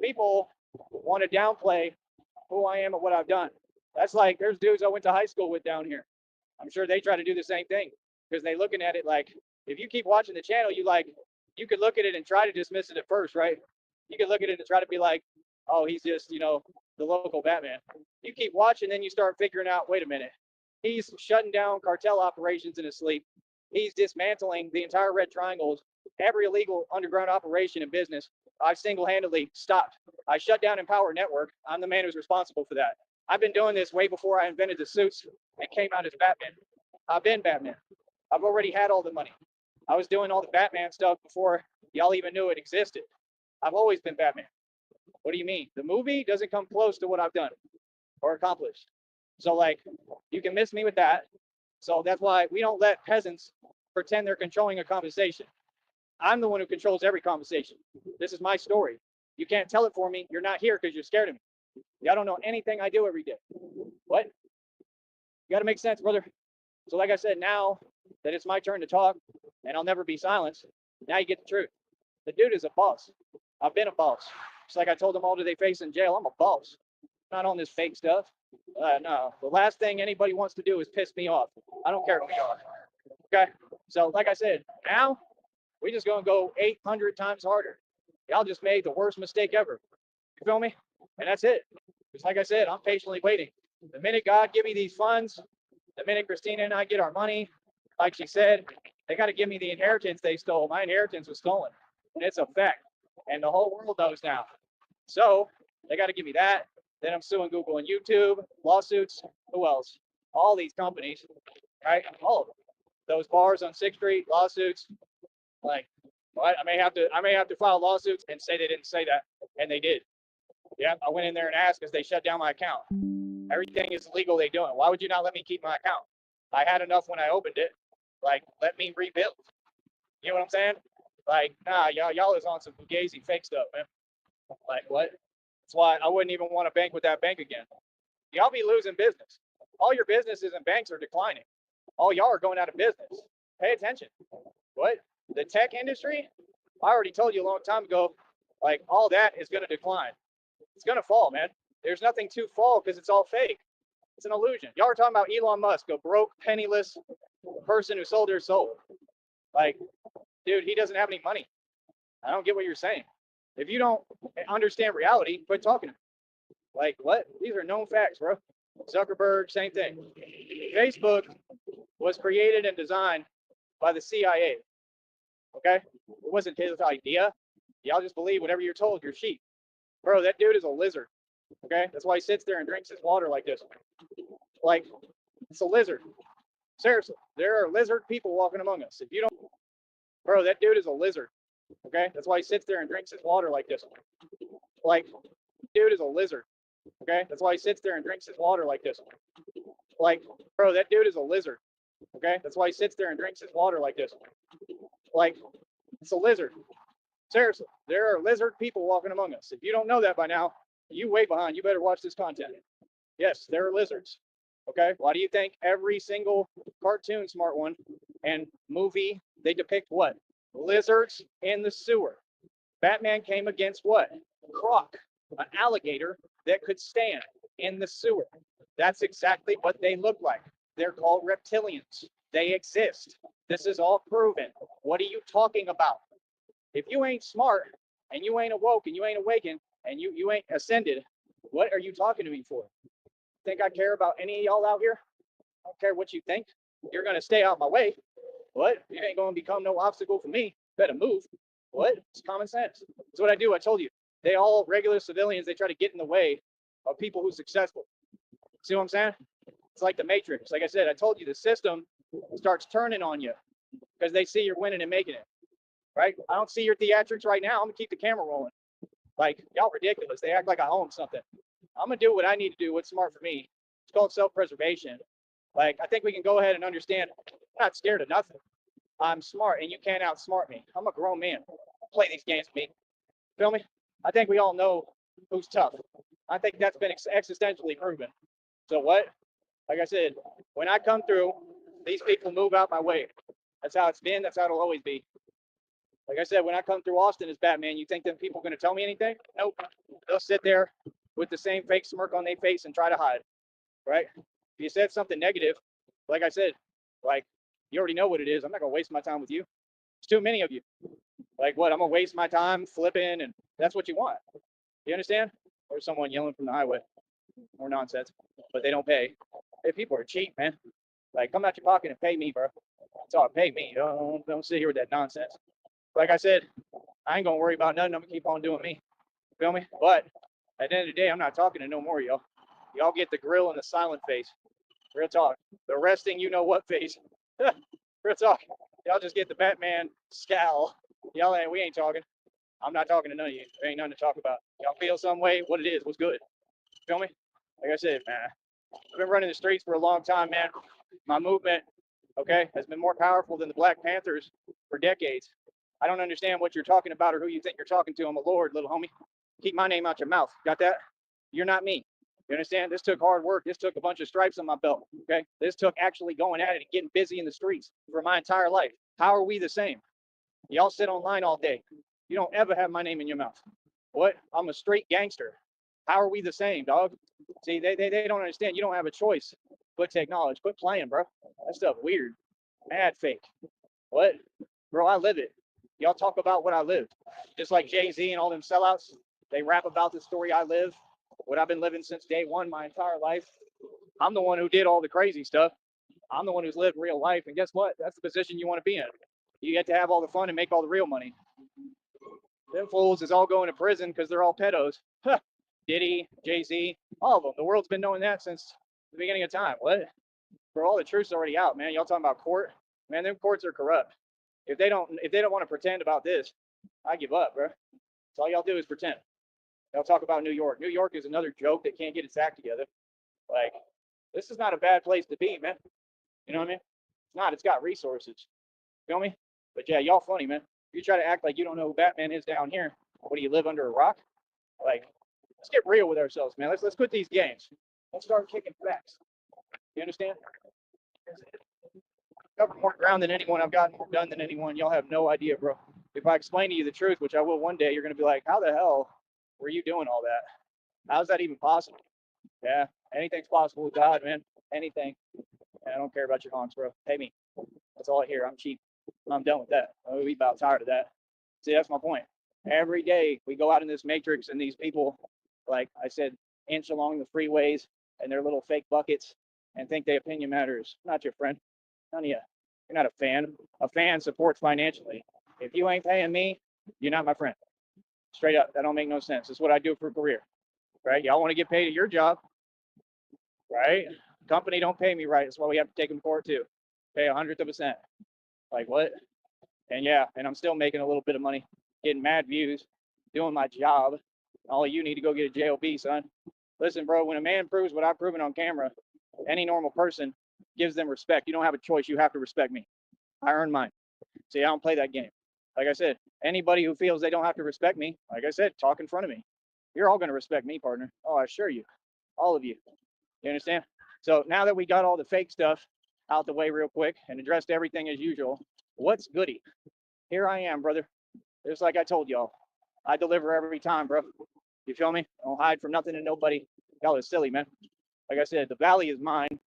people want to downplay who I am and what I've done. That's like there's dudes I went to high school with down here. I'm sure they try to do the same thing because they looking at it like if you keep watching the channel, you could look at it and try to dismiss it at first, right? You could look at it and try to be like, oh, he's just the local Batman. You keep watching, then you start figuring out, wait a minute, he's shutting down cartel operations in his sleep. He's dismantling the entire Red Triangles, every illegal underground operation in business. I've single-handedly stopped. I shut down Empower Network. I'm the man who's responsible for that. I've been doing this way before I invented the suits and came out as Batman. I've been Batman. I've already had all the money. I was doing all the Batman stuff before y'all even knew it existed. I've always been Batman. What do you mean? The movie doesn't come close to what I've done or accomplished. So, like, you can miss me with that. So that's why we don't let peasants pretend they're controlling a conversation. I'm the one who controls every conversation. This is my story. You can't tell it for me. You're not here because you're scared of me. Y'all don't know anything I do every day. What? You got to make sense, brother. So, like I said, now that it's my turn to talk and I'll never be silenced, now you get the truth. The dude is a boss. I've been a boss. Just like I told them all to their face in jail, I'm a boss. Not on this fake stuff. No, the last thing anybody wants to do is piss me off. I don't care who you are. Okay? So, like I said, now we just gonna go 800 times harder. Y'all just made the worst mistake ever. You feel me? And that's it. Just like I said, I'm patiently waiting. The minute God give me these funds, the minute Christina and I get our money, like she said, they got to give me the inheritance they stole. My inheritance was stolen, and it's a fact. And the whole world knows now. So they got to give me that. Then I'm suing Google and YouTube, lawsuits. Who else? All these companies, right? All of them. Those bars on 6th Street, lawsuits. Like, what? I may have to file lawsuits and say they didn't say that, and they did. Yeah, I went in there and asked because they shut down my account. Everything is illegal they doing. Why would you not let me keep my account? I had enough when I opened it. Like, let me rebuild. You know what I'm saying? Like, nah, y'all is on some fugazi fake stuff, man. Like, what? That's why I wouldn't even want to bank with that bank again. Y'all be losing business. All your businesses and banks are declining. All y'all are going out of business. Pay attention. What? The tech industry? I already told you a long time ago, like, all that is going to decline. It's going to fall, man. There's nothing to fall because it's all fake. It's an illusion. Y'all are talking about Elon Musk, a broke, penniless person who sold their soul. Like, dude, he doesn't have any money. I don't get what you're saying. If you don't understand reality, quit talking to me. Like, what? These are known facts, bro. Zuckerberg, same thing. Facebook was created and designed by the CIA. Okay? It wasn't his idea. Y'all just believe whatever you're told, you're sheep. Bro, that dude is a lizard. Okay? That's why he sits there and drinks his water like this. Like, it's a lizard. Seriously, there are lizard people walking among us. If you don't, bro, that dude is a lizard. Okay? That's why he sits there and drinks his water like this. Like, dude is a lizard. Okay? That's why he sits there and drinks his water like this. Like, bro, that dude is a lizard. Okay? That's why he sits there and drinks his water like this. Like, it's a lizard. Seriously, there are lizard people walking among us. If you don't know that by now, you way behind. You better watch this content. Yes, there are lizards. Okay? Why do you think every single cartoon, smart one, and movie, they depict what? Lizards in the sewer. Batman came against what? Croc, an alligator that could stand in the sewer. That's exactly what they look like. They're called reptilians. They exist. This is all proven. What are you talking about? If you ain't smart and you ain't awoke and you ain't awakened and you ain't ascended, what are you talking to me for? Think I care about any of y'all out here? I don't care what you think. You're gonna stay out my way. What? You ain't gonna become no obstacle for me. Better move. What? It's common sense. That's what I do. I told you. They all regular civilians. They try to get in the way of people who's successful. See what I'm saying? It's like the Matrix. Like I said, I told you the system starts turning on you because they see you're winning and making it. Right? I don't see your theatrics right now. I'm gonna keep the camera rolling. Like, y'all ridiculous. They act like I own something. I'm gonna do what I need to do. What's smart for me? It's called self-preservation. Like, I think we can go ahead and understand. I'm not scared of nothing. I'm smart, and you can't outsmart me. I'm a grown man. Play these games with me. Feel me? I think we all know who's tough. I think that's been existentially proven. So what? Like I said, when I come through, these people move out my way. That's how it's been. That's how it'll always be. Like I said, when I come through Austin as Batman, you think them people are going to tell me anything? Nope. They'll sit there with the same fake smirk on their face and try to hide. right? If you said something negative, like I said, like you already know what it is. I'm not gonna waste my time with you. There's too many of you. Like what? I'm gonna waste my time flipping, and that's what you want. You understand? Or someone yelling from the highway, more nonsense, but they don't pay. Hey, people are cheap, man. Like come out your pocket and pay me, bro. That's all. Pay me. Don't sit here with that nonsense. Like I said, I ain't gonna worry about nothing. I'm gonna keep on doing me. Feel me? But at the end of the day, I'm not talking to no more of y'all. Y'all get the grill and the silent face. Real talk. The resting, you know what face. Real talk. Y'all just get the Batman scowl. Y'all ain't, we ain't talking. I'm not talking to none of you. There ain't nothing to talk about. Y'all feel some way, what it is, what's good. Feel me? Like I said, man, I've been running the streets for a long time, man. My movement, okay, has been more powerful than the Black Panthers for decades. I don't understand what you're talking about or who you think you're talking to. I'm a lord, little homie. Keep my name out your mouth. Got that? You're not me. You understand? This took hard work. This took a bunch of stripes on my belt. Okay. This took actually going at it and getting busy in the streets for my entire life. How are we the same? Y'all sit online all day. You don't ever have my name in your mouth. What? I'm a straight gangster. How are we the same, dog? See, they don't understand. You don't have a choice but to acknowledge. Quit playing, bro. That stuff weird. Mad fake. What? Bro, I live it. Y'all talk about what I live. Just like Jay-Z and all them sellouts, they rap about the story I live, what I've been living since day one, my entire life. I'm the one who did all the crazy stuff. I'm the one who's lived real life. And guess what? That's the position you want to be in. You get to have all the fun and make all the real money. Them fools is all going to prison because they're all pedos. Diddy, Jay-Z, all of them. The world's been knowing that since the beginning of time. What? For all the truth's already out, man. Y'all talking about court? Man, them courts are corrupt. If they don't want to pretend about this, I give up, bro. So all y'all do is pretend. Y'all talk about New York. New York is another joke that can't get its act together. Like, this is not a bad place to be, man. You know what I mean? It's not. It's got resources. Feel me? But yeah, y'all funny, man. You try to act like you don't know who Batman is down here. What do you live under a rock? Like, let's get real with ourselves, man. Let's quit these games. Let's start kicking facts. You understand? Covered more ground than anyone. I've gotten more done than anyone. Y'all have no idea, bro. If I explain to you the truth, which I will one day, you're gonna be like, "How the hell were you doing all that? How's that even possible?" Yeah, anything's possible with God, man. Anything. And I don't care about your honks, bro. Pay me. That's all I hear. I'm cheap. I'm done with that. I'm about tired of that. See, that's my point. Every day we go out in this matrix and these people, like I said, inch along the freeways and their little fake buckets and think their opinion matters. Not your friend. None of you. You're not a fan. A fan supports financially. If you ain't paying me, you're not my friend. Straight up. That don't make no sense. It's what I do for a career. Right? Y'all want to get paid at your job, right? Company don't pay me right. That's why we have to take them to court too. Pay 100%. Like what? And yeah, and I'm still making a little bit of money, getting mad views, doing my job. All of you need to go get a JOB, son. Listen, bro, when a man proves what I've proven on camera, any normal person gives them respect. You don't have a choice. You have to respect me. I earn mine. See, I don't play that game. Like I said, anybody who feels they don't have to respect me, like I said, talk in front of me. You're all going to respect me, partner. Oh, I assure you. All of you. You understand? So now that we got all the fake stuff out the way real quick and addressed everything as usual, what's goody? Here I am, brother. Just like I told y'all. I deliver every time, bro. You feel me? I don't hide from nothing and nobody. Y'all are silly, man. Like I said, the valley is mine.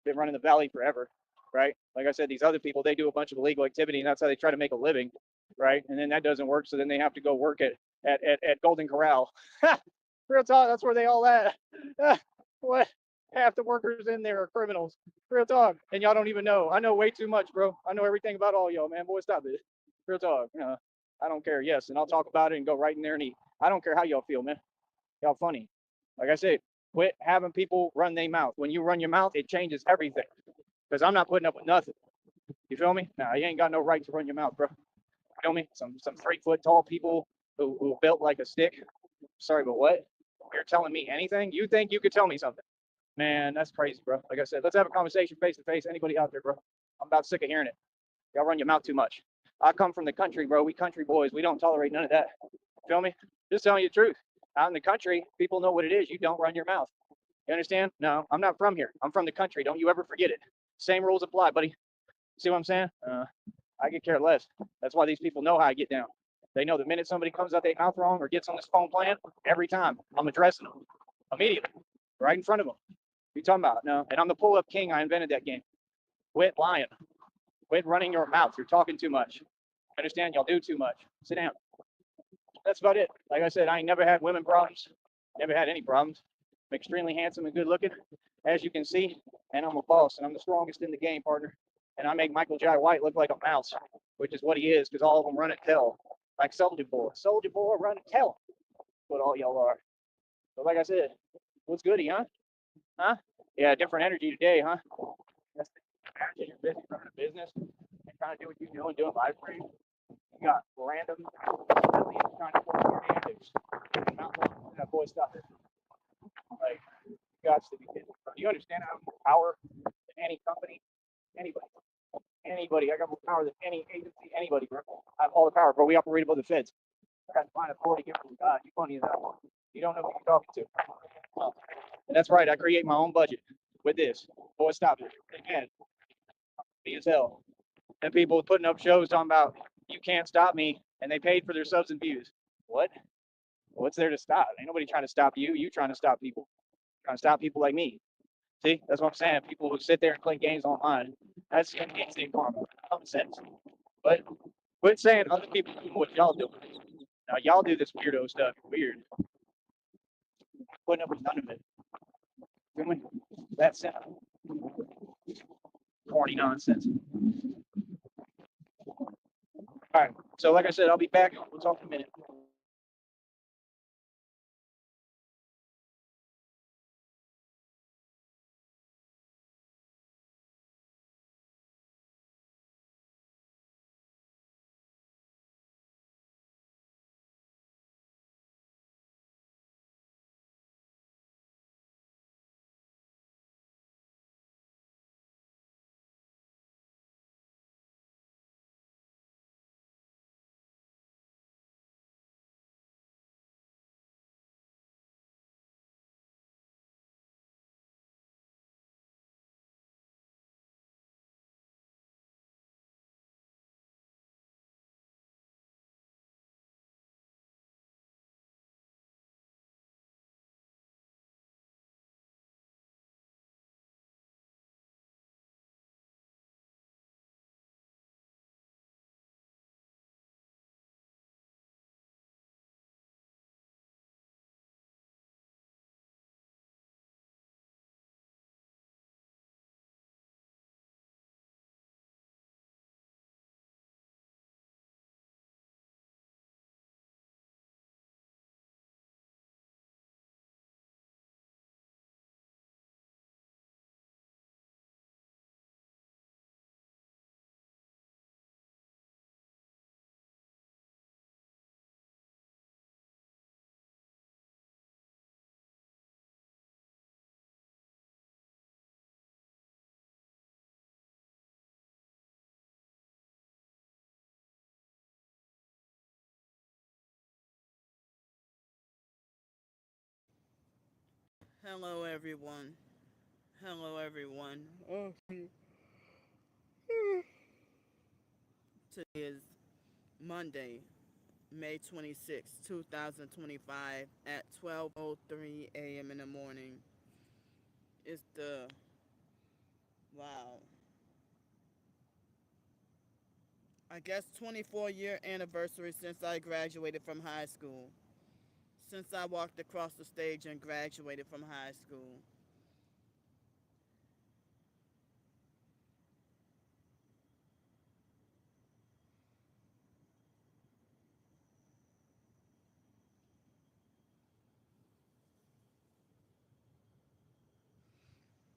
Been running the valley forever, right? Like I said, these other people, they do a bunch of illegal activity and that's how they try to make a living, right? And then that doesn't work, so then they have to go work at Golden Corral. Real talk, that's where they all at. What? Half the workers in there are criminals. Real talk. And y'all don't even know. I know way too much, bro. I know everything about all y'all, man. Boy, stop it. Real talk. I don't care. Yes, and I'll talk about it and go right in there and eat. I don't care how y'all feel, man. Y'all funny. Like I said, quit having people run their mouth. When you run your mouth, it changes everything. Because I'm not putting up with nothing. You feel me? Nah, you ain't got no right to run your mouth, bro. You feel me? Some 3 foot tall people who built like a stick. Sorry, but what? You're telling me anything? You think you could tell me something? Man, that's crazy, bro. Like I said, let's have a conversation face to face. Anybody out there, bro? I'm about sick of hearing it. Y'all run your mouth too much. I come from the country, bro. We country boys. We don't tolerate none of that. Feel me? Just telling you the truth. Out in the country, people know what it is. You don't run your mouth. You understand? No, I'm not from here. I'm from the country. Don't you ever forget it. Same rules apply, buddy. See what I'm saying? I could care less. That's why these people know how I get down. They know the minute somebody comes out their mouth wrong or gets on this phone plan, every time I'm addressing them immediately, right in front of them. You talking about? No. And I'm the pull-up king. I invented that game. Quit lying. Quit running your mouth. You're talking too much. Understand? Y'all do too much. Sit down. That's about it. Like I said, I ain't never had women problems. Never had any problems. I'm extremely handsome and good looking, as you can see. And I'm a boss, and I'm the strongest in the game, partner. And I make Michael Jai White look like a mouse, which is what he is, because all of them run and tell. Like Soldier Boy. Soldier Boy, run and tell. What all y'all are. But like I said, what's goody, huh? Huh? Yeah, different energy today, huh? That's the, you're busy running a business and trying to do what you do and doing live streams. You got random aliens trying to force your antics. That boy, stop it. Like, you got to be kidding. Do you understand how much power than any company, anybody, anybody? I got more power than any agency, anybody, bro. I have all the power, bro. We operate above the feds. I got divine authority given from God. You funny as hell. You don't know who you're talking to. Well, and that's right. I create my own budget with this. Boy, stop it. Again, be as hell. And people putting up shows talking about you can't stop me, and they paid for their subs and views. What? What's there to stop? Ain't nobody trying to stop you. You trying to stop people. Trying to stop people like me. See, that's what I'm saying. People who sit there and play games online. That's instant karma. Common sense. But quit saying other people do what y'all do. Now y'all do this weirdo stuff. Weird. Putting up with none of it. Doing that simple. Corny nonsense. All right. So like I said, I'll be back. We'll talk in a minute. Hello, everyone. Hello, everyone. Oh, today is Monday, May 26, 2025, at 12:03 a.m. in the morning. It's the wow, I guess 24-year anniversary since I graduated from high school. Since I walked across the stage and graduated from high school.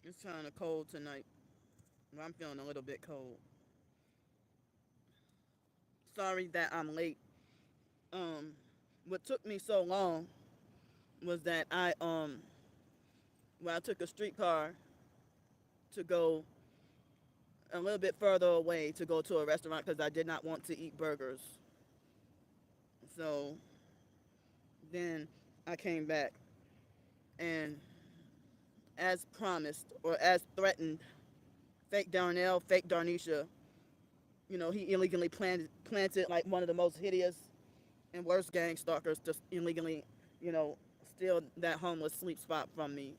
It's kind of cold tonight. I'm feeling a little bit cold. Sorry that I'm late. What took me so long was that I took a streetcar to go a little bit further away to go to a restaurant because I did not want to eat burgers. So then I came back, and as promised or as threatened, fake Darnell, fake Darnisha, he illegally planted like one of the most hideous and worst gang stalkers to illegally, you know, steal that homeless sleep spot from me.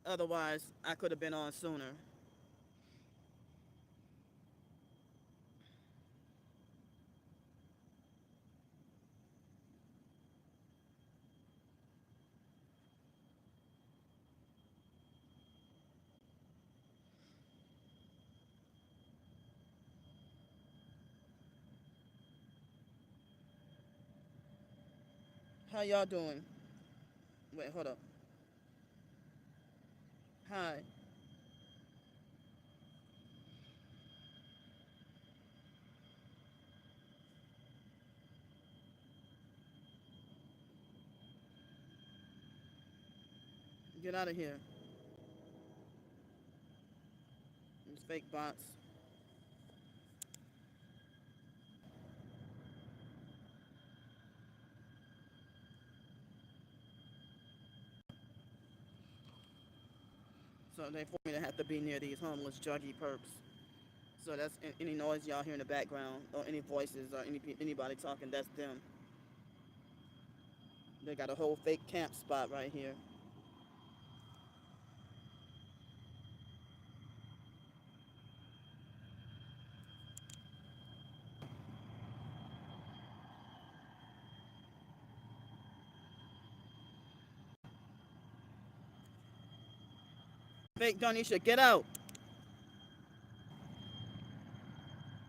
Otherwise, I could have been on sooner. How y'all doing? Wait, hold up. Hi. Get out of here. These fake bots. So they force me to have to be near these homeless druggy perps. So that's any noise y'all hear in the background, or any voices, or anybody talking. That's them. They got a whole fake camp spot right here. Fake Donisha, get out!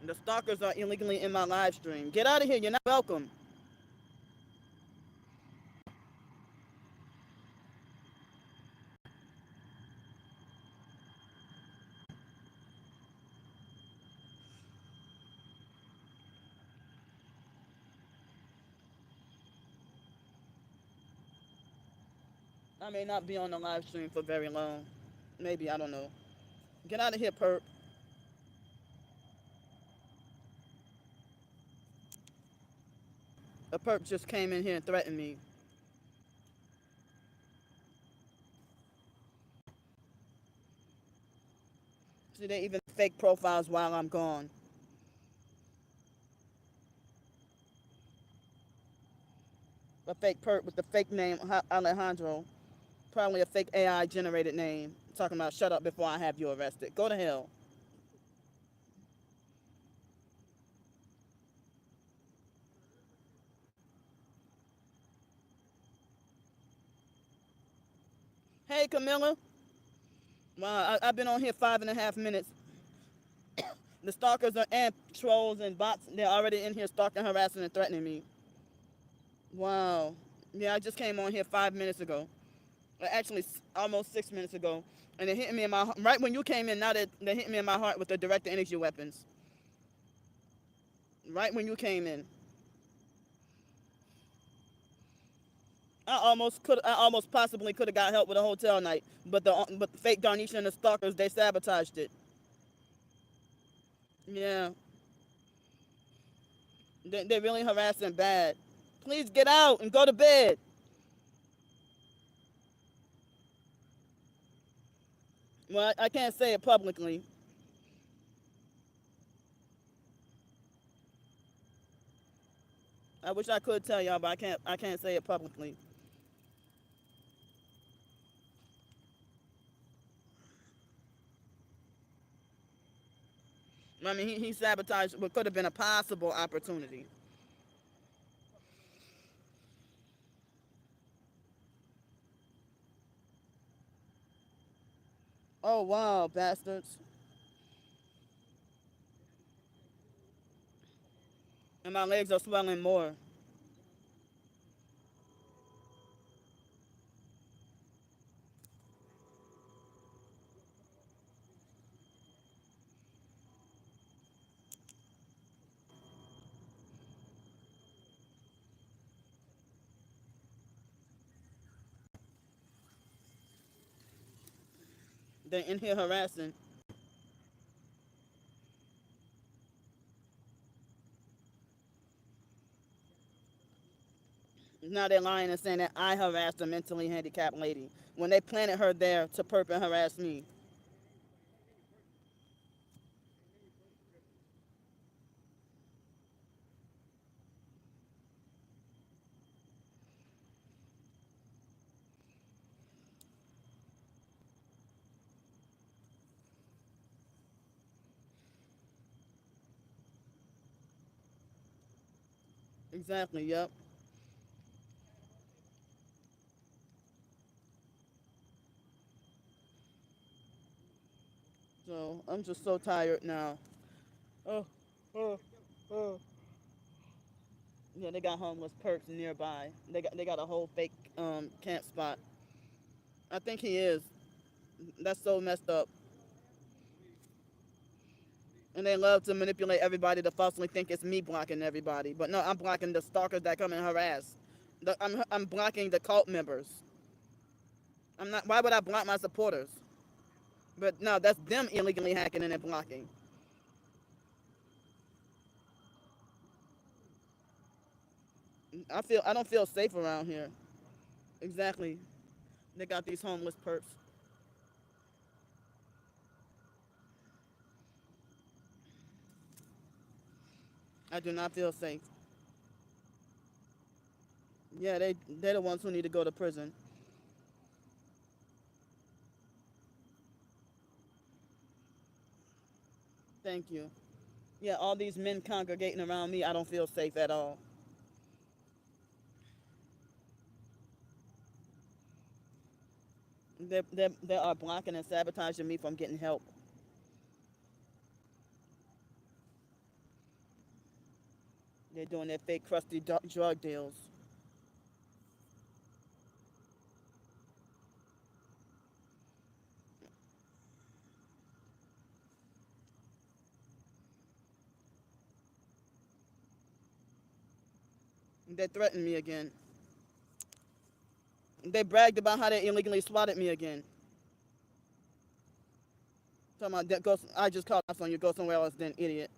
The stalkers are illegally in my live stream. Get out of here. You're not welcome. I may not be on the live stream for very long. Maybe, I don't know. Get out of here, perp. A perp just came in here and threatened me. See, they even fake profiles while I'm gone. A fake perp with the fake name Alejandro. Probably a fake AI generated name. Talking about shut up before I have you arrested. Go to hell. Hey, Camilla. Wow, I've been on here 5.5 minutes. The stalkers are and trolls and bots. They're already in here stalking, harassing, and threatening me. Wow. Yeah, I just came on here 5 minutes ago. Actually, almost 6 minutes ago. And they're hitting me in my heart. Right when you came in, now they're hitting me in my heart with the direct energy weapons. Right when you came in. I almost possibly could have got help with a hotel night, but the fake Darnisha and the stalkers, they sabotaged it. Yeah, they're really harassing bad. Please get out and go to bed. Well, I can't say it publicly. I wish I could tell y'all, but I can't. I can't say it publicly. I mean, he sabotaged what could have been a possible opportunity. Oh wow, bastards! And my legs are swelling more. They're in here harassing. Now they're lying and saying that I harassed a mentally handicapped lady when they planted her there to perp and harass me. Exactly. Yep. So I'm just so tired now. Oh, oh, oh. Yeah, they got homeless perks nearby. They got a whole fake camp spot. I think he is. That's so messed up. And they love to manipulate everybody to falsely think it's me blocking everybody. But no, I'm blocking the stalkers that come and harass. I'm blocking the cult members. I'm not. Why would I block my supporters? But no, that's them illegally hacking and then blocking. I don't feel safe around here. Exactly. They got these homeless perps. I do not feel safe. Yeah, they're the ones who need to go to prison. Thank you. Yeah, all these men congregating around me, I don't feel safe at all. They are blocking and sabotaging me from getting help. They're doing their fake crusty drug deals. They threatened me again. They bragged about how they illegally swatted me again. Talking about that go, I just called us on you. Go somewhere else, then idiot.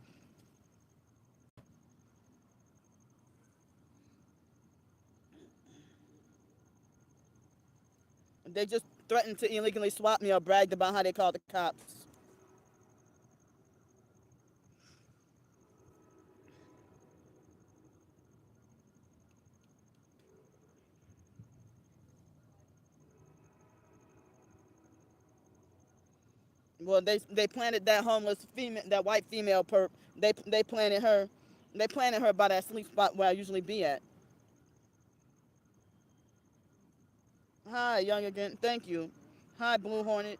They just threatened to illegally swat me or bragged about how they called the cops. Well, they planted that homeless female, that white female perp. They planted her. They planted her by that sleep spot where I usually be at. Hi, young again. Thank you. Hi, Blue Hornet.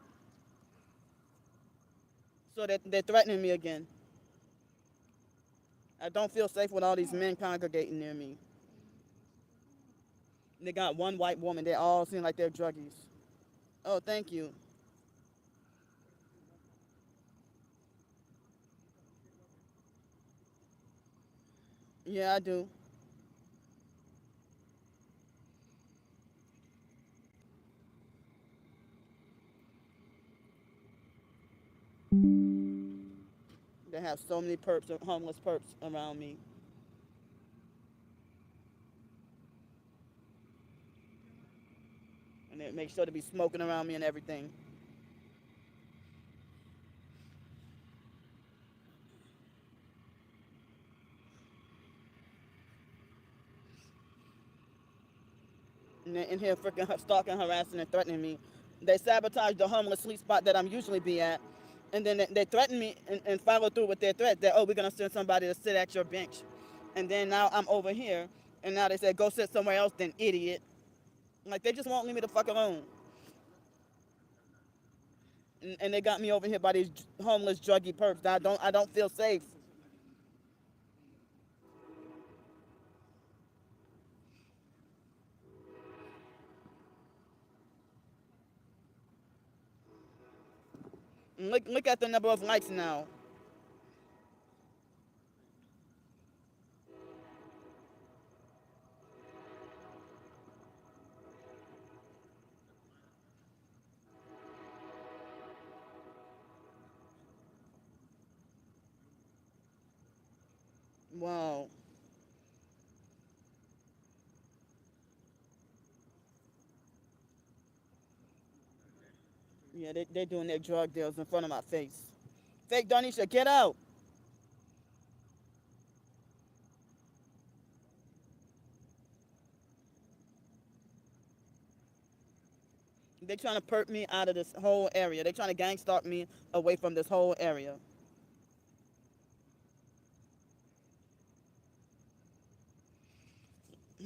So they're threatening me again. I don't feel safe with all these men congregating near me. They got one white woman. They all seem like they're druggies. Oh, thank you. Yeah, I do. They have so many perps, homeless perps around me. And they make sure to be smoking around me and everything. And they're in here freaking stalking, harassing, and threatening me. They sabotage the homeless sleep spot that I'm usually be at. And then they threaten me and follow through with their threat that, oh, we're going to send somebody to sit at your bench. And then now I'm over here. And now they say, go sit somewhere else, then idiot. Like, they just won't leave me the fuck alone. And they got me over here by these homeless druggy perps. I don't feel safe. And look at the number of likes now. Wow. Yeah, they're doing their drug deals in front of my face. Fake Donisha, get out. They're trying to perk me out of this whole area. They're trying to gang stalk me away from this whole area.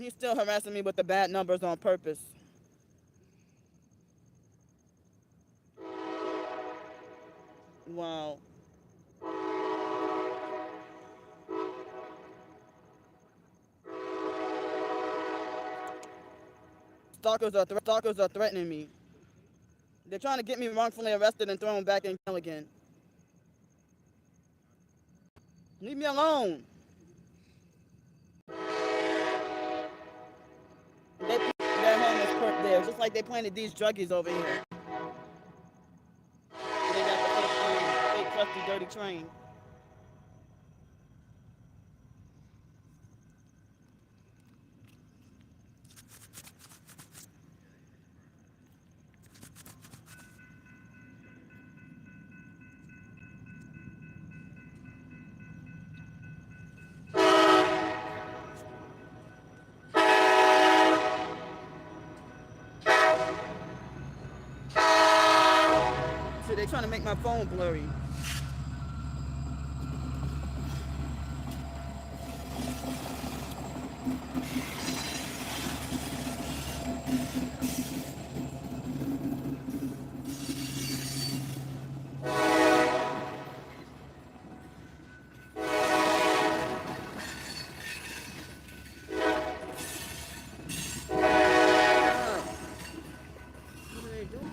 He's still harassing me with the bad numbers on purpose. Wow. Stalkers are threatening me. They're trying to get me wrongfully arrested and thrown back in jail again. Leave me alone. Their home is perked there, just like they planted these druggies over here. They got the fake crusty, dirty train. So they're trying to make my phone blurry. What are they doing?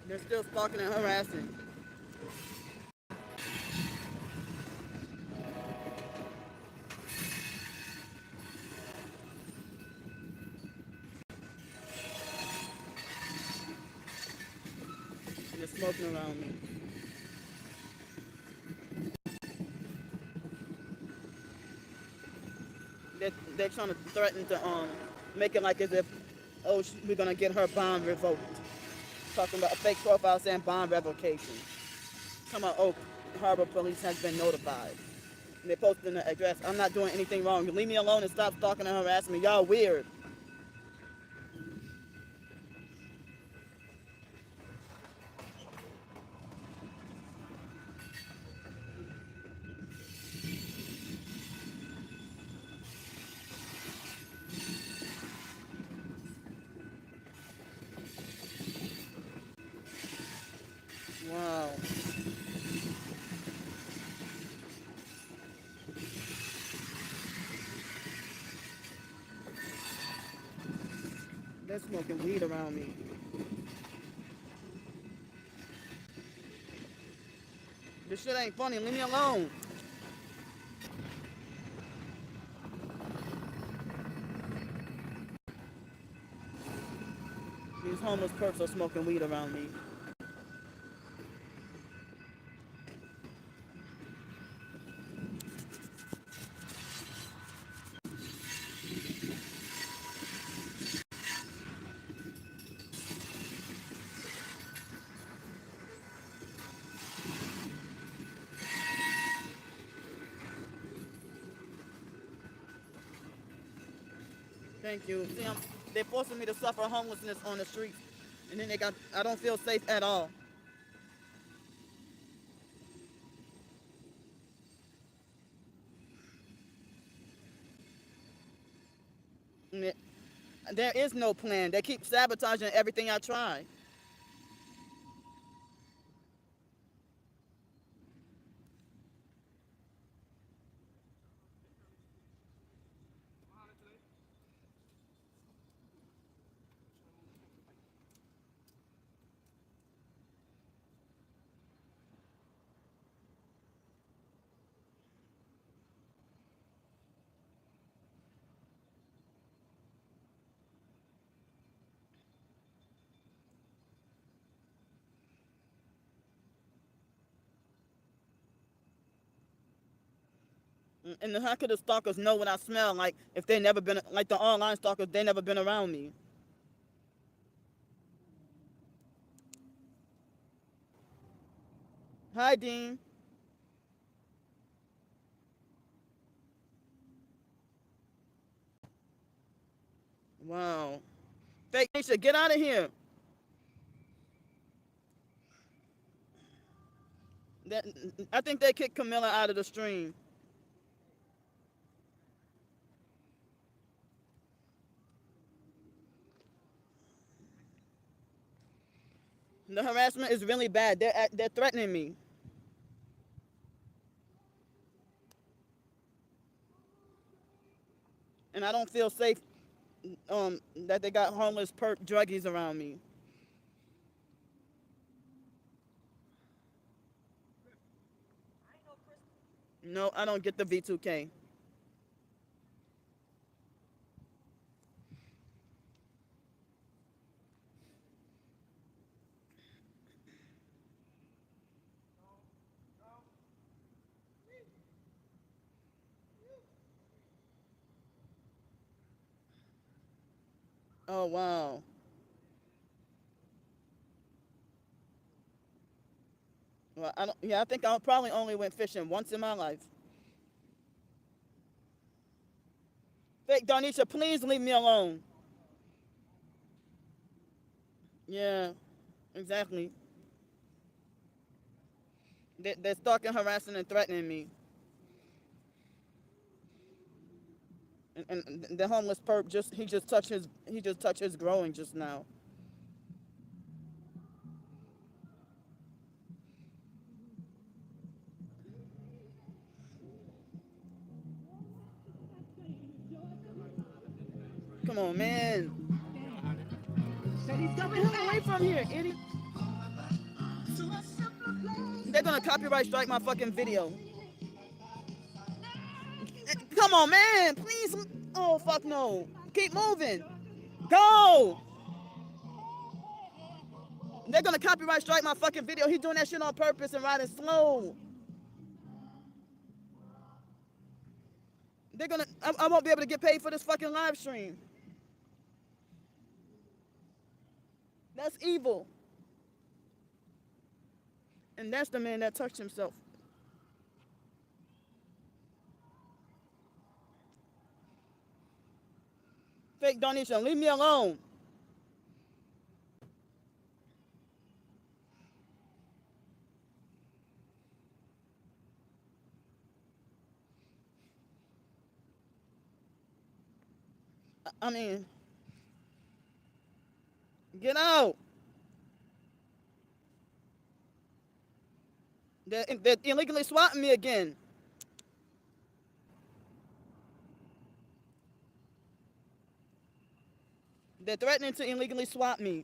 They're still stalking and harassing. They're smoking around me. They're trying to threaten to make it like as if, oh, we're gonna get her bond revoked. Talking about a fake profile saying bond revocation. Talking about, oh, Harbor Police has been notified. And they posted the address. I'm not doing anything wrong. Leave me alone and stop stalking and harassing me. Y'all weird. Wow. They're smoking weed around me. This shit ain't funny. Leave me alone. These homeless perps are smoking weed around me. Thank you. See, they're forcing me to suffer homelessness on the streets. And then I don't feel safe at all. There is no plan. They keep sabotaging everything I try. And how could the stalkers know what I smell like if they never been like the online stalkers? They never been around me. Hi, Dean. Wow. Fake Nisha, get out of here. That, I think they kicked Camilla out of the stream. The harassment is really bad. They're threatening me, and I don't feel safe. That they got homeless perp druggies around me. No, I don't get the V2K. Oh wow. Well, I don't. Yeah, I think I probably only went fishing once in my life. Fake Darnisha, please leave me alone. Yeah, exactly. They're stalking, harassing, and threatening me. And the homeless perp he just touched his growing just now. Come on, man. Get the hell away from here, idiot. They're gonna copyright strike my fucking video. Come on, man. Please. Oh, fuck no. Keep moving. Go. They're gonna copyright strike my fucking video. He's doing that shit on purpose and riding slow. They're gonna. I won't be able to get paid for this fucking live stream. That's evil. And that's the man that touched himself. Fake donation, leave me alone. I mean, get out. They're illegally swatting me again. They're threatening to illegally swat me.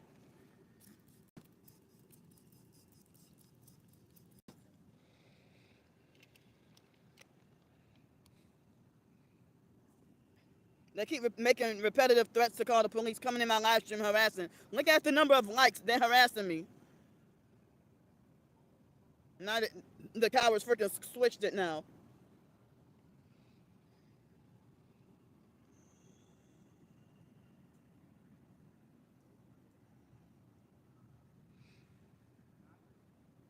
They keep making repetitive threats to call the police, coming in my live stream harassing. Look at the number of likes. They're harassing me. Now the cowards freaking switched it now.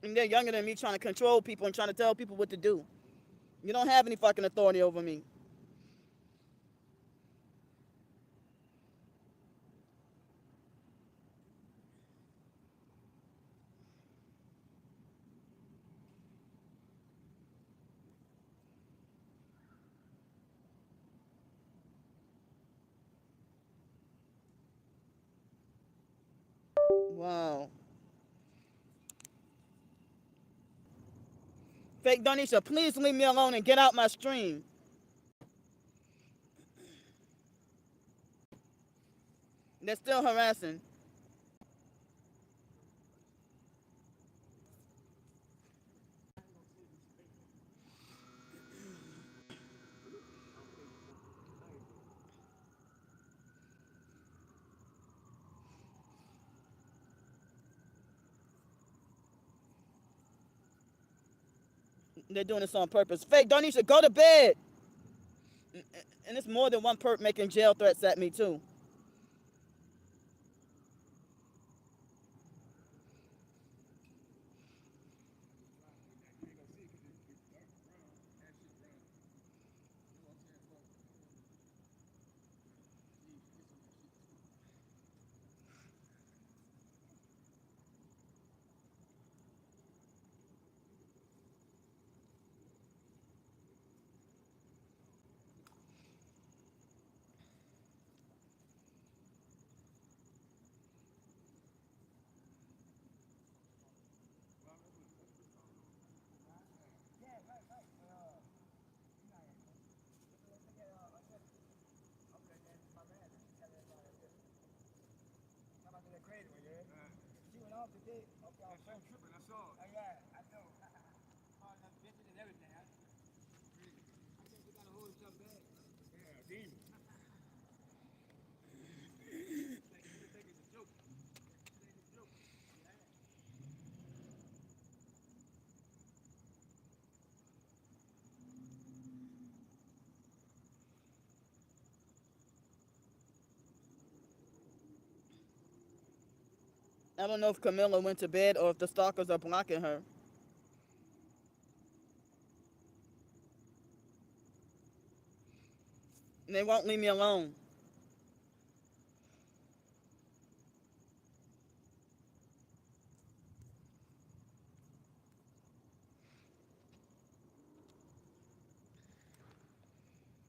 And they're younger than me, trying to control people and trying to tell people what to do. You don't have any fucking authority over me. Wow. Fake Donisha, please leave me alone and get out my stream. They're still harassing. They're doing this on purpose. Fake Donisha, go to bed. And it's more than one perp making jail threats at me too. I don't know if Camilla went to bed or if the stalkers are blocking her. And they won't leave me alone.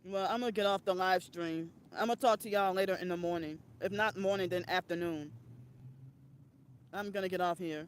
Well, I'm gonna get off the live stream. I'm gonna talk to y'all later in the morning. If not morning, then afternoon. I'm gonna get off here.